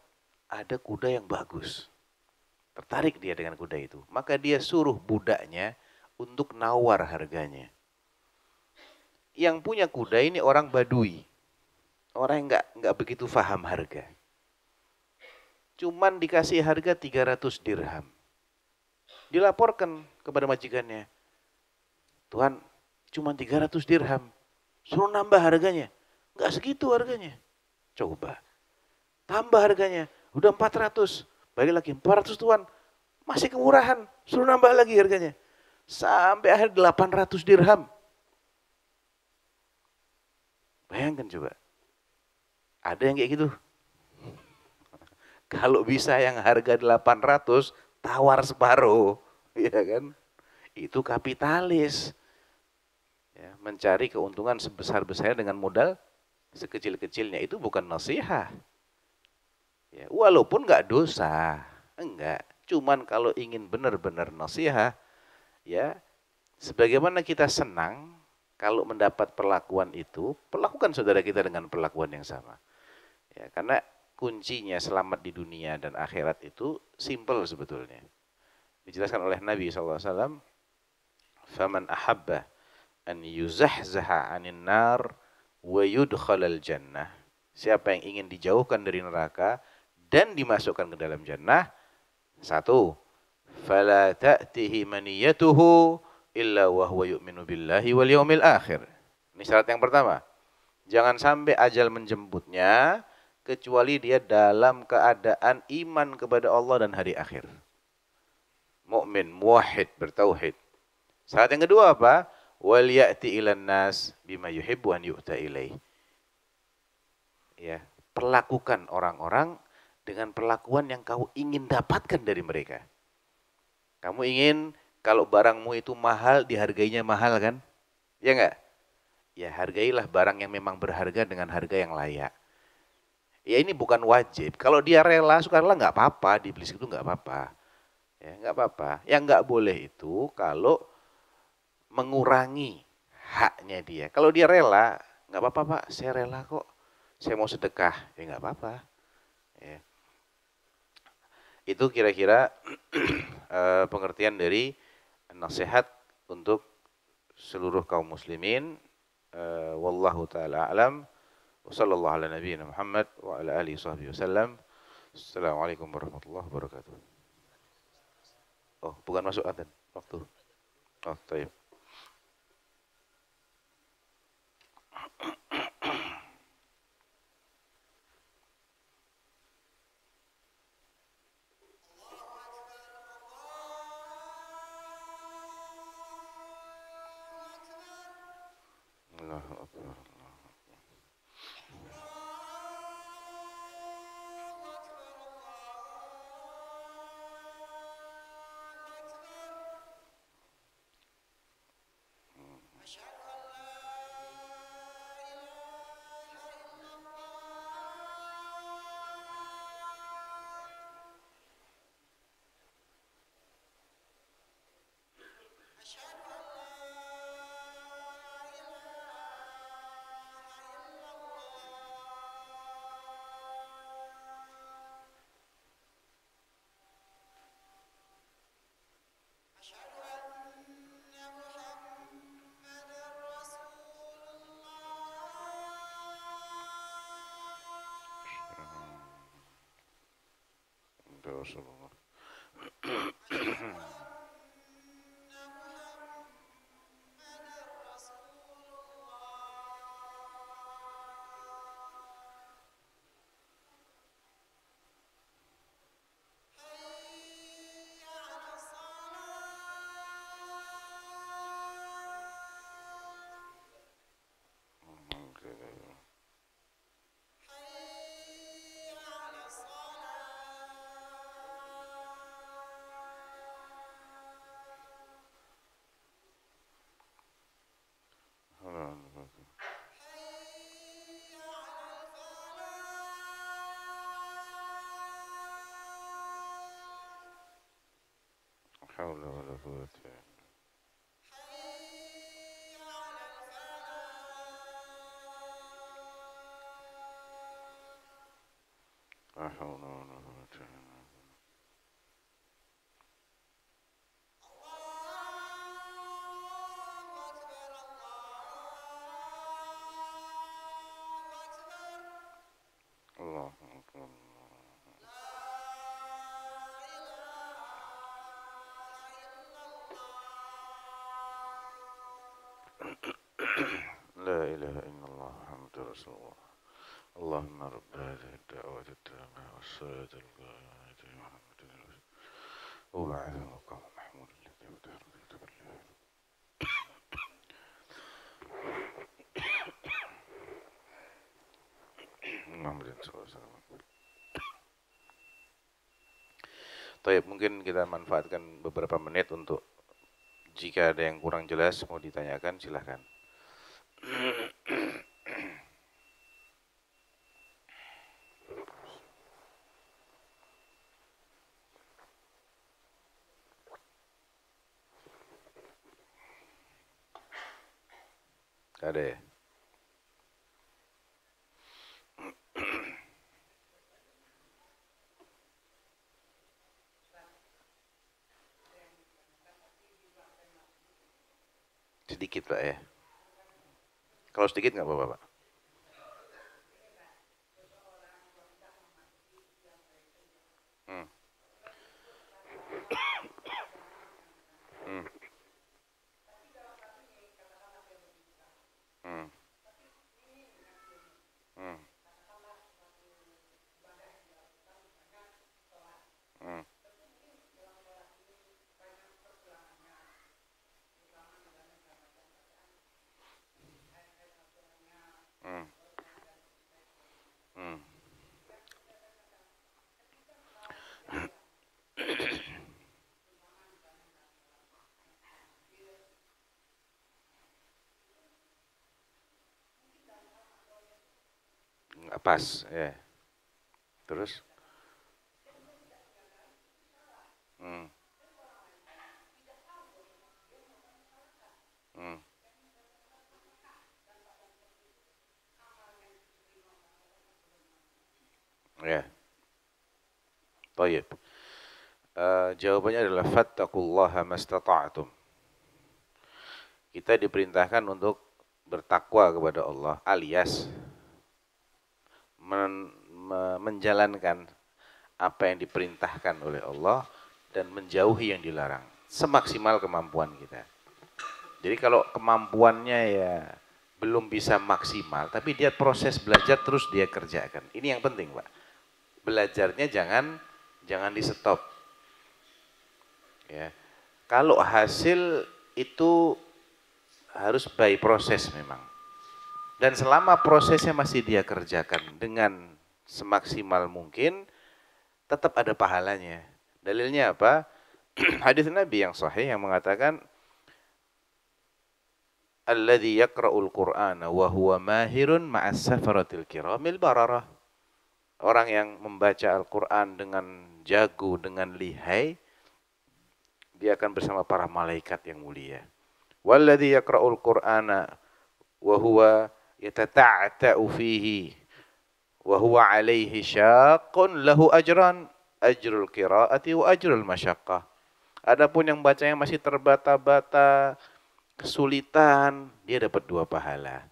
ada kuda yang bagus. Tertarik dia dengan kuda itu. Maka dia suruh budaknya untuk nawar harganya. Yang punya kuda ini orang Badui. Orang yang nggak begitu paham harga. Cuman dikasih harga 300 dirham. Dilaporkan kepada majikannya. Tuhan, cuma 300 dirham. Suruh nambah harganya. Nggak segitu harganya. Coba. Tambah harganya. Udah 400. Balik lagi 400 tuan, masih kemurahan, suruh nambah lagi harganya. Sampai akhir 800 dirham. Bayangkan coba. Ada yang kayak gitu? Kalau bisa yang harga 800, tawar separuh. Ya kan? Itu kapitalis. Ya, mencari keuntungan sebesar-besarnya dengan modal sekecil-kecilnya. Itu bukan nasihat. Ya, walaupun nggak dosa, enggak. Cuman kalau ingin benar-benar nasihat, ya, sebagaimana kita senang kalau mendapat perlakuan itu, perlakukan saudara kita dengan perlakuan yang sama. Ya, karena kuncinya selamat di dunia dan akhirat itu simple sebetulnya. Dijelaskan oleh Nabi SAW, "Faman ahabba an yuzahzaha 'anil nar wa yudkhalal jannah." Siapa yang ingin dijauhkan dari neraka dan dimasukkan ke dalam jannah, satu, fala ta'tihi maniyatuhu illa wa huwa yu'minu billahi wal yaumil akhir. Ini syarat yang pertama. Jangan sampai ajal menjemputnya kecuali dia dalam keadaan iman kepada Allah dan hari akhir. Mukmin, muwahhid, bertauhid. Syarat yang kedua apa? Wal ya'ti ilan nas bima yuhibbu an yu'ta ilaih. Ya, perlakukan orang-orang dengan perlakuan yang kau ingin dapatkan dari mereka. Kamu ingin kalau barangmu itu mahal, dihargainya mahal kan? Ya enggak? Ya hargailah barang yang memang berharga dengan harga yang layak. Ya ini bukan wajib. Kalau dia rela, sukarela enggak apa-apa, dibeli itu enggak apa-apa. Ya enggak apa-apa. Yang enggak boleh itu kalau mengurangi haknya dia. Kalau dia rela, enggak apa-apa Pak, saya rela kok. Saya mau sedekah, ya enggak apa-apa. Ya. Itu kira-kira pengertian dari nasihat untuk seluruh kaum muslimin. Wallahu taala alam. Wassallallahu ala nabiyina Muhammad wa ala alihi sahbihi wasallam. Assalamualaikum warahmatullahi wabarakatuh. Oh, bukan masuk adzan waktu. Oh, baik. Allahu akbar. Rasulullah. حول ولا قوة إلا لا حول ولا قوة إلا الله أكبر. لا إله إلا الله محمد رسول الله. اللهم رب هذه الدعوة التامة والصلاة القائمة محمد وبعث المقام محمود الذي رضيت بالله. محمد صلى الله عليه وسلم. Baik, mungkin kita manfaatkan beberapa menit untuk jika ada yang kurang jelas mau ditanyakan silahkan. Ada ya? Sedikit Pak ya. Kalau sedikit nggak apa-apa Pak. Hmm. Hmm. Hmm. Hmm. Hmm. Hmm. Hmm. Nggak pas ya. Terus? Hmm. Hmm. Ya. Baik. Jawabannya adalah fattaqullaha mastata'tum. Kita diperintahkan untuk bertakwa kepada Allah alias menjalankan apa yang diperintahkan oleh Allah dan menjauhi yang dilarang semaksimal kemampuan kita. Jadi kalau kemampuannya ya belum bisa maksimal, tapi dia proses belajar terus dia kerjakan. Ini yang penting Pak. Belajarnya jangan di stop. Ya. Kalau hasil itu harus by proses memang. Dan selama prosesnya masih dia kerjakan dengan semaksimal mungkin, tetap ada pahalanya. Dalilnya apa? Hadis Nabi yang sahih yang mengatakan alladzi yaqra'ul Qur'ana wa huwa mahirun ma'as safaratil kiramil bararah. Orang yang membaca Al-Qur'an dengan jago, dengan lihai, dia akan bersama para malaikat yang mulia. Walladzi yaqra'ul Qur'ana wa huwa yatata'ta'u fihi wa huwa 'alaihi syaqqun lahu ajran ajrul qira'ati wa ajrul masyaqqah. Adapun yang bacanya masih terbata-bata, kesulitan, dia dapat 2 pahala.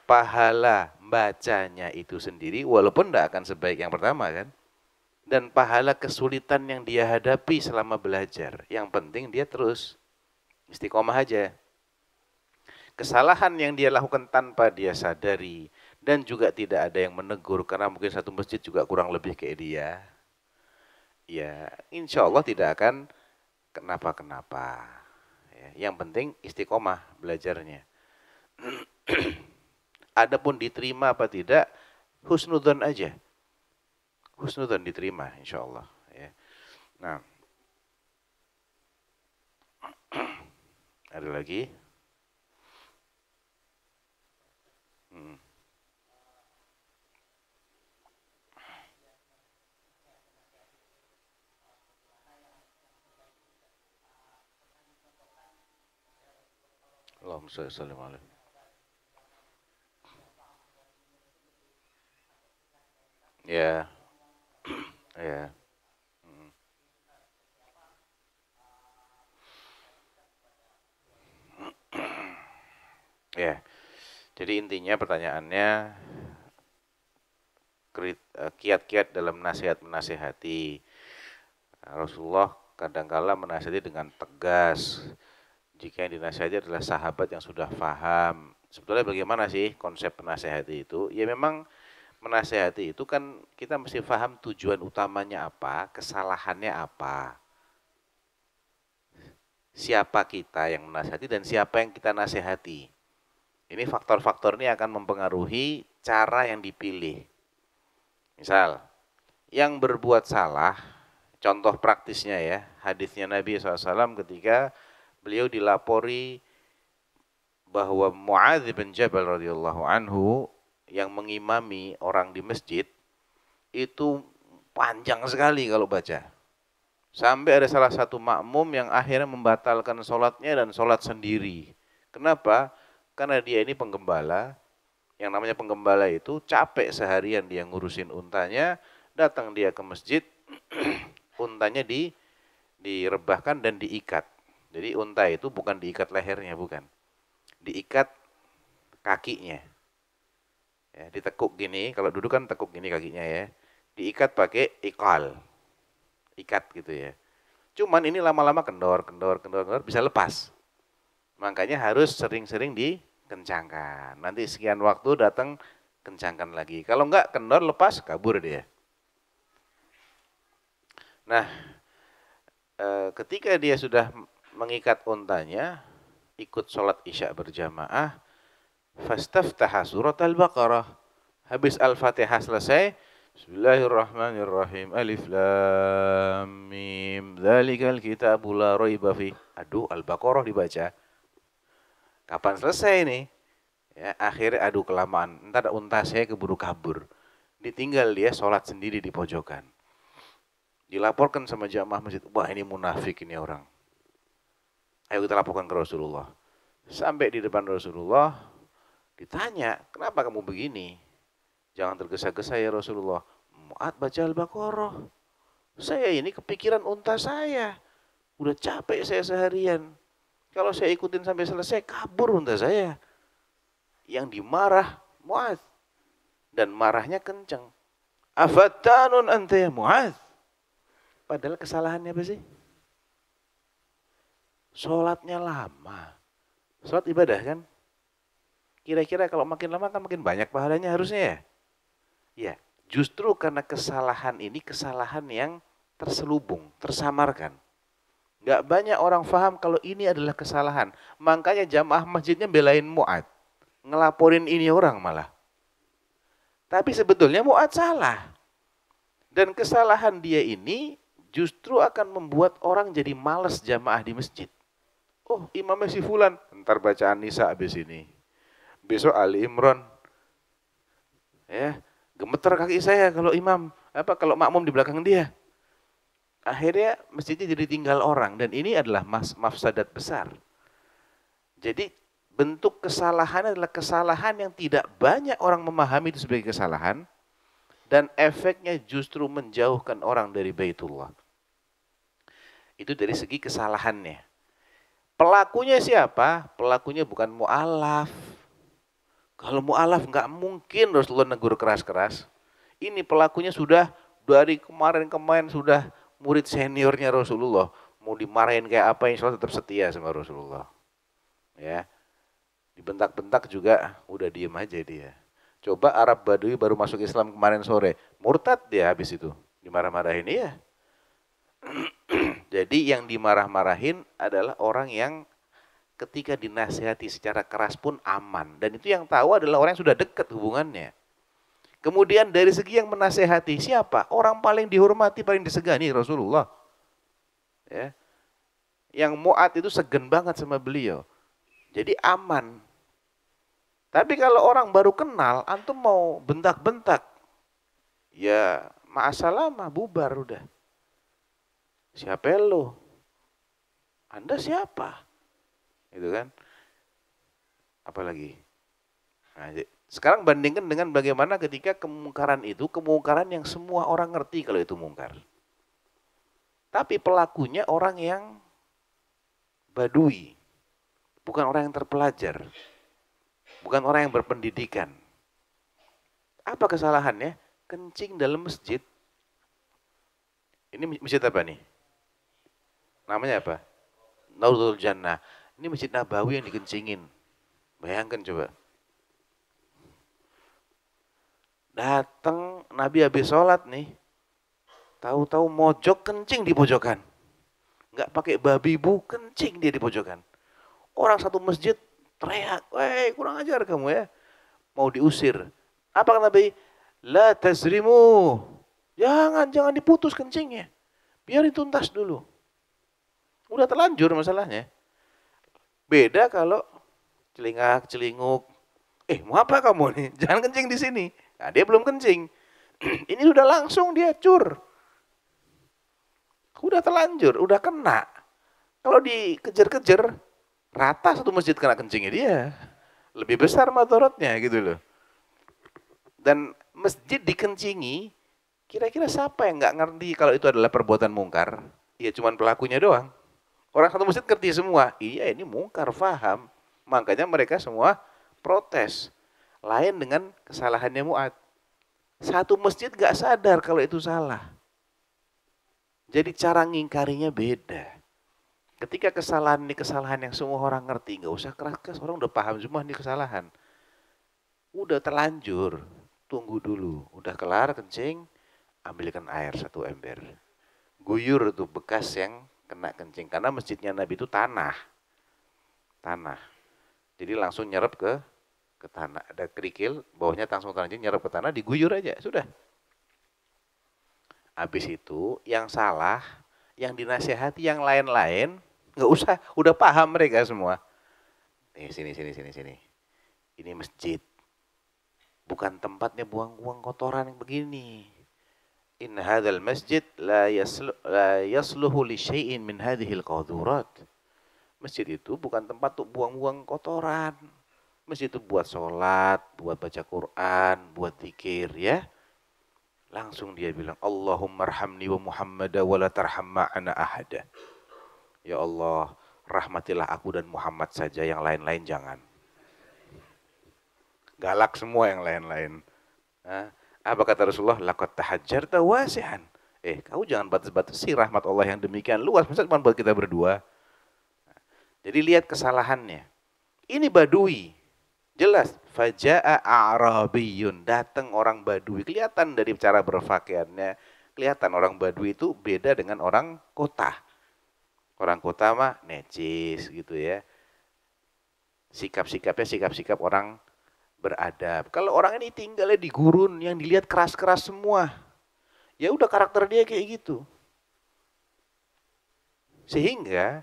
Pahala bacanya itu sendiri walaupun tidak akan sebaik yang pertama kan. dan pahala kesulitan yang dia hadapi selama belajar. Yang penting dia terus istiqomah aja. Kesalahan yang dia lakukan tanpa dia sadari dan juga tidak ada yang menegur karena mungkin satu masjid juga kurang lebih kayak dia, ya insya Allah tidak akan kenapa-kenapa. Ya, yang penting istiqomah belajarnya. Adapun diterima apa tidak, husnudzon aja. Husnudzon diterima insya Allah. Ya. Nah, ada lagi? Allahumma shalli wa sallim alaihi. Ya, ya. Ya. Jadi intinya pertanyaannya kiat-kiat dalam nasihat menasihati. Rasulullah kadangkala menasihati dengan tegas. Jika yang dinasihati adalah sahabat yang sudah paham. Sebetulnya bagaimana sih konsep menasihati itu? Ya memang menasihati itu kan kita mesti paham tujuan utamanya apa, kesalahannya apa. Siapa kita yang menasihati dan siapa yang kita nasihati. Ini faktor-faktor ini akan mempengaruhi cara yang dipilih. Misal, yang berbuat salah, contoh praktisnya ya, hadisnya Nabi SAW ketika beliau dilapori bahwa Muadz bin Jabal radhiyallahu anhu yang mengimami orang di masjid itu panjang sekali kalau baca. Sampai ada salah satu makmum yang akhirnya membatalkan sholatnya dan sholat sendiri. Kenapa? Karena dia ini penggembala. Yang namanya penggembala itu capek seharian dia ngurusin untanya, datang dia ke masjid, untanya direbahkan dan diikat. Jadi unta itu bukan diikat lehernya, bukan. Diikat kakinya. Ya, ditekuk gini, kalau duduk kan tekuk gini kakinya ya. Diikat pakai ikal. Ikat gitu ya. Cuman ini lama-lama kendor, bisa lepas. Makanya harus sering-sering dikencangkan. Nanti sekian waktu datang kencangkan lagi. Kalau enggak kendor lepas kabur dia. Nah, ketika dia sudah mengikat untanya, ikut sholat isya berjamaah, fastaftaha surat al-Baqarah. Habis Al-Fatihah selesai, Bismillahirrahmanirrahim. Alif lam mim. Dzalikal kitabu la raiba fi. Aduh, Al-Baqarah dibaca. Kapan selesai nih? Ya, akhirnya aduh kelamaan. Entar unta saya keburu kabur. Ditinggal dia sholat sendiri di pojokan. Dilaporkan sama jamaah masjid, wah ini munafik ini orang. Ayo kita laporkan ke Rasulullah. Sampai di depan Rasulullah, ditanya, kenapa kamu begini? Jangan tergesa-gesa ya Rasulullah. Mu'adz baca Al-Baqarah. Saya ini kepikiran unta saya. Udah capek saya seharian. Kalau saya ikutin sampai selesai, kabur unta saya. Yang dimarah Mu'adz. Dan marahnya kencang. Afattanun anta ya Mu'adz. Padahal kesalahannya apa sih? Sholatnya lama. Sholat ibadah kan? Kira-kira kalau makin lama kan makin banyak pahalanya harusnya ya? Ya, justru karena kesalahan ini kesalahan yang terselubung, tersamarkan. Gak banyak orang paham kalau ini adalah kesalahan. Makanya jamaah masjidnya belain Mu'adz. Ngelaporin ini orang malah. Tapi sebetulnya Mu'adz salah. Dan kesalahan dia ini justru akan membuat orang jadi malas jamaah di masjid. Oh, imamnya si fulan, ntar bacaan Nisa habis ini. Besok Ali Imran. Ya, gemeter kaki saya kalau kalau makmum di belakang dia. Akhirnya masjidnya jadi tinggal orang dan ini adalah mafsadat besar. Jadi bentuk kesalahan adalah kesalahan yang tidak banyak orang memahami itu sebagai kesalahan dan efeknya justru menjauhkan orang dari Baitullah. Itu dari segi kesalahannya. Pelakunya siapa? Pelakunya bukan mu'alaf. Kalau mu'alaf nggak mungkin Rasulullah negur keras-keras. Ini pelakunya sudah dari kemarin-kemarin sudah murid seniornya Rasulullah, mau dimarahin kayak apa insya Allah tetap setia sama Rasulullah. Ya, dibentak-bentak juga udah diem aja dia. Coba Arab Badui baru masuk Islam kemarin sore, murtad dia habis itu, dimarah-marahin ya. Jadi yang dimarah-marahin adalah orang yang ketika dinasihati secara keras pun aman. Dan itu yang tahu adalah orang yang sudah dekat hubungannya. Kemudian dari segi yang menasehati siapa? Orang paling dihormati, paling disegani Rasulullah. Ya. Yang Mu'ad itu segen banget sama beliau. Jadi aman. Tapi kalau orang baru kenal, antum mau bentak-bentak, ya ma'asalamah, bubar udah. Siapa lo? Anda siapa? Itu kan. Apalagi. Nah, sekarang bandingkan dengan bagaimana ketika kemungkaran itu, kemungkaran yang semua orang ngerti kalau itu mungkar. Tapi pelakunya orang yang badui. Bukan orang yang terpelajar. Bukan orang yang berpendidikan. Apa kesalahannya? Kencing dalam masjid. Ini masjid apa nih? Namanya apa? Naudul Jannah. Ini masjid Nabawi yang dikencingin. Bayangkan coba. Datang Nabi habis sholat nih. Tahu-tahu mojok kencing di pojokan. Nggak pakai babi bu, kencing dia di pojokan. Orang satu masjid teriak, "Weh, kurang ajar kamu ya." Mau diusir. Apa kata Nabi? La tazrimu. Jangan diputus kencingnya. Biar dituntas dulu. Udah terlanjur masalahnya. Beda kalau celingak-celinguk. Mau apa kamu nih? Jangan kencing di sini. Nah, dia belum kencing. Ini udah langsung dia cur. Udah terlanjur, udah kena. Kalau dikejar-kejar, rata satu masjid kena kencingnya dia. Lebih besar madorotnya gitu loh. Dan masjid dikencingi, kira-kira siapa yang nggak ngerti kalau itu adalah perbuatan mungkar? Ya cuman pelakunya doang. Orang satu masjid ngerti semua. Iya ini mungkar, faham. Makanya mereka semua protes. Lain dengan kesalahannya Mu'ad. Satu masjid nggak sadar kalau itu salah. Jadi cara ngingkarinya beda. Ketika kesalahan ini kesalahan yang semua orang ngerti, nggak usah keras-keras, orang udah paham semua ini kesalahan. Udah terlanjur, tunggu dulu. Udah kelar kencing, ambilkan air 1 ember. Guyur tuh bekas yang kena kencing. Karena masjidnya Nabi itu tanah. Jadi langsung nyerap ke tanah. Ada kerikil, bawahnya langsung kencing, nyerap ke tanah, diguyur aja, sudah. Habis itu yang salah, yang dinasihati yang lain-lain, nggak usah, udah paham mereka semua. Sini. Ini masjid. Bukan tempatnya buang-buang kotoran yang begini. In hadzal masjid la yasluhu li syai'in min hadhil qadhurat. Masjid itu bukan tempat untuk buang-buang kotoran. Masjid itu buat sholat, buat baca Quran, buat zikir ya. Langsung dia bilang, Allahumma arhamni wa Muhammada wa la tarham ma'ana ahada. Ya Allah, rahmatilah aku dan Muhammad saja, yang lain-lain jangan. Galak semua yang lain-lain. Apa kata Rasulullah? Laqad tahajjarta wasi'an. Kau jangan batas-batasi rahmat Allah yang demikian luas. Masa cuma buat kita berdua? Jadi lihat kesalahannya. Ini badui. Jelas. Faja'a a'rabiyun. Datang orang badui. Kelihatan dari cara berpakaiannya. Kelihatan orang badui itu beda dengan orang kota. Orang kota mah necis gitu ya. Sikap-sikapnya sikap-sikap orang beradab. Kalau orang ini tinggalnya di gurun yang dilihat keras-keras semua. Ya udah karakter dia kayak gitu. Sehingga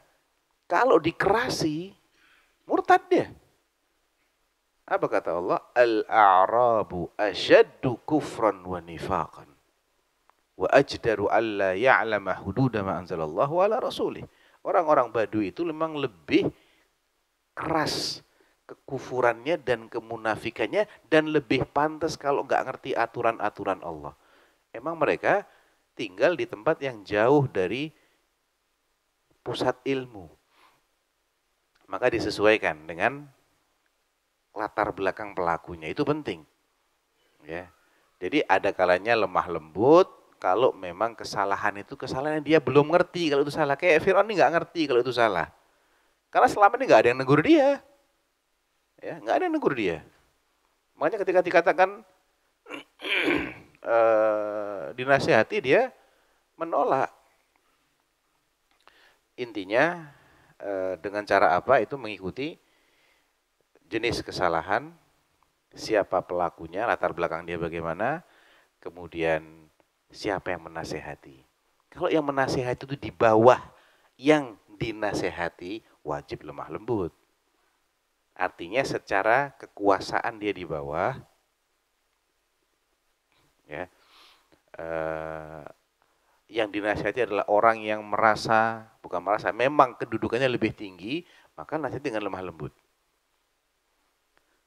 kalau dikerasi murtad dia. Apa kata Allah? Al-a'rabu asyaddu kufran wa nifaqan. Wa ajdaru alla ya'lama hududa ma anzalallahu ala rasulih. Orang-orang Badui itu memang lebih keras kekufurannya dan kemunafikannya dan lebih pantas kalau nggak ngerti aturan-aturan Allah. Emang mereka tinggal di tempat yang jauh dari pusat ilmu. Maka disesuaikan dengan latar belakang pelakunya, itu penting. Ya. Jadi ada kalanya lemah lembut, kalau memang kesalahan itu kesalahan yang dia belum ngerti kalau itu salah. Kayak Fir'aun ini nggak ngerti kalau itu salah. Karena selama ini nggak ada yang negur dia. Ya, nggak ada yang negur dia. Makanya ketika dikatakan dinasihati, dia menolak. Intinya dengan cara apa itu mengikuti jenis kesalahan, siapa pelakunya, latar belakang dia bagaimana, kemudian siapa yang menasehati. Kalau yang menasehati itu di bawah yang dinasehati, wajib lemah lembut. Artinya secara kekuasaan dia di bawah, ya, yang dinasihati adalah orang yang memang kedudukannya lebih tinggi, maka nasihati dengan lemah lembut.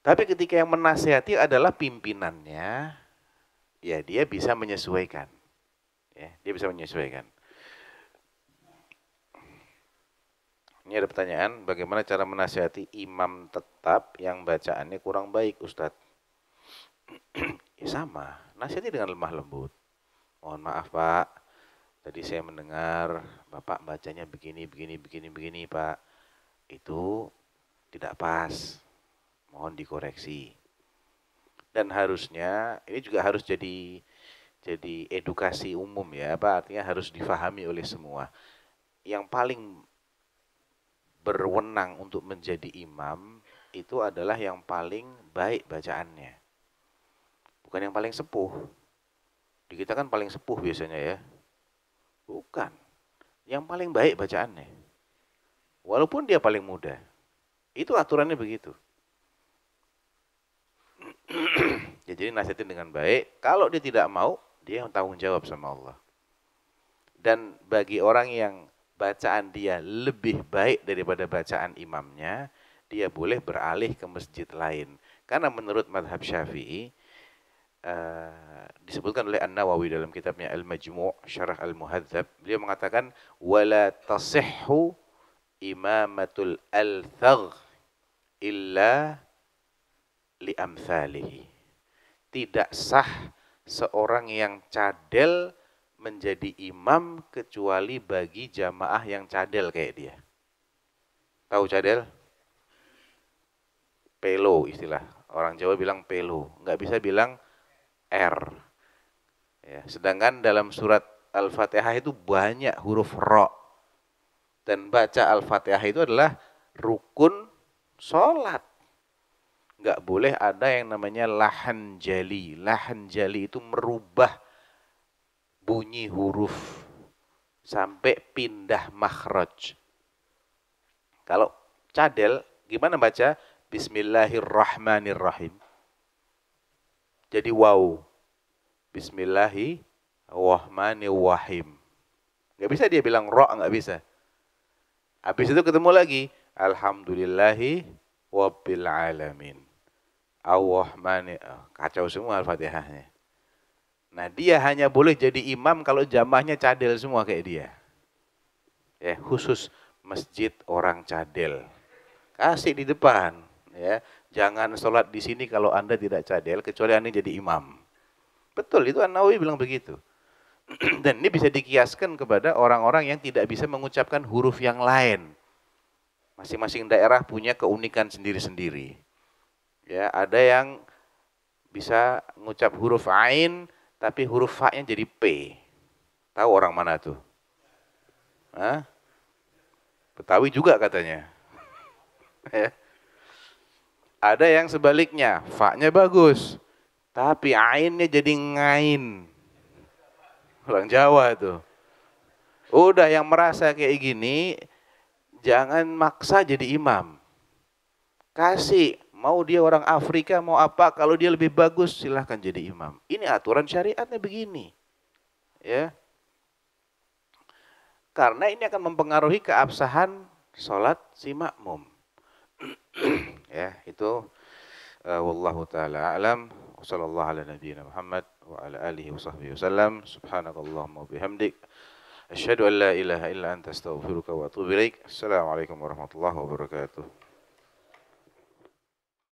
Tapi ketika yang menasihati adalah pimpinannya, ya dia bisa menyesuaikan. Ya, dia bisa menyesuaikan. Ini ada pertanyaan, bagaimana cara menasihati imam tetap yang bacaannya kurang baik, Ustadz? Ya sama, nasihati dengan lemah lembut. Mohon maaf Pak, tadi saya mendengar Bapak bacanya begini, Pak. Itu tidak pas, mohon dikoreksi. Dan harusnya, ini juga harus jadi edukasi umum ya, Pak. Artinya harus difahami oleh semua. Yang paling berwenang untuk menjadi imam itu adalah yang paling baik bacaannya, bukan yang paling sepuh. Di kita kan paling sepuh biasanya ya, bukan. Yang paling baik bacaannya, walaupun dia paling muda. Itu aturannya begitu. Jadi nasihatin dengan baik. Kalau dia tidak mau, dia yang tanggung jawab sama Allah. Dan bagi orang yang bacaan dia lebih baik daripada bacaan imamnya, dia boleh beralih ke masjid lain. Karena menurut madhab Syafi'i, disebutkan oleh An-Nawawi dalam kitabnya Al-Majmu' Syarah Al-Muhadzab, beliau mengatakan wala tasihhu imamatul al-thagh illa li amthalihi. Tidak sah seorang yang cadel menjadi imam kecuali bagi jamaah yang cadel kayak dia. Tahu cadel? Pelo istilah. Orang Jawa bilang pelo, nggak bisa bilang R. Ya, sedangkan dalam surat Al-Fatihah itu banyak huruf ro. Dan baca Al-Fatihah itu adalah rukun sholat. Nggak boleh ada yang namanya lahan jali. Lahan jali itu merubah bunyi huruf sampai pindah makhraj. Kalau cadel, gimana baca? Bismillahirrahmanirrahim. Jadi wow. Bismillahirrahmanirrahim. Nggak bisa dia bilang ro, nggak bisa. Habis itu ketemu lagi. Alhamdulillahi wabbil alamin. Kacau semua Al-Fatihahnya. Nah dia hanya boleh jadi imam kalau jamaahnya cadel semua kayak dia. Ya, khusus masjid orang cadel. Kasih di depan. Ya, jangan sholat di sini kalau Anda tidak cadel, kecuali Anda jadi imam. Betul, itu An-Nawawi bilang begitu. Dan ini bisa dikiaskan kepada orang-orang yang tidak bisa mengucapkan huruf yang lain. Masing-masing daerah punya keunikan sendiri-sendiri. Ya, ada yang bisa mengucap huruf ain, tapi huruf fa-nya jadi P. Tahu orang mana tuh? Hah? Betawi juga katanya. Ya. Ada yang sebaliknya, fa-nya bagus, tapi ainnya jadi ngain. Orang Jawa tuh. Udah yang merasa kayak gini, jangan maksa jadi imam. Kasih, mau dia orang Afrika, mau apa, kalau dia lebih bagus silahkan jadi imam. Ini aturan syariatnya begini. Ya. Karena ini akan mempengaruhi keabsahan sholat si makmum. Ya, itu wallahu taala alam. Wassallallahu ala nabiyyina Muhammad wa ala alihi wa sahbihi wasallam. Subhanakallahumma wa bihamdik asyhadu an la ilaha illa anta astaghfiruka wa atubu ilaik. Assalamualaikum warahmatullahi wabarakatuh.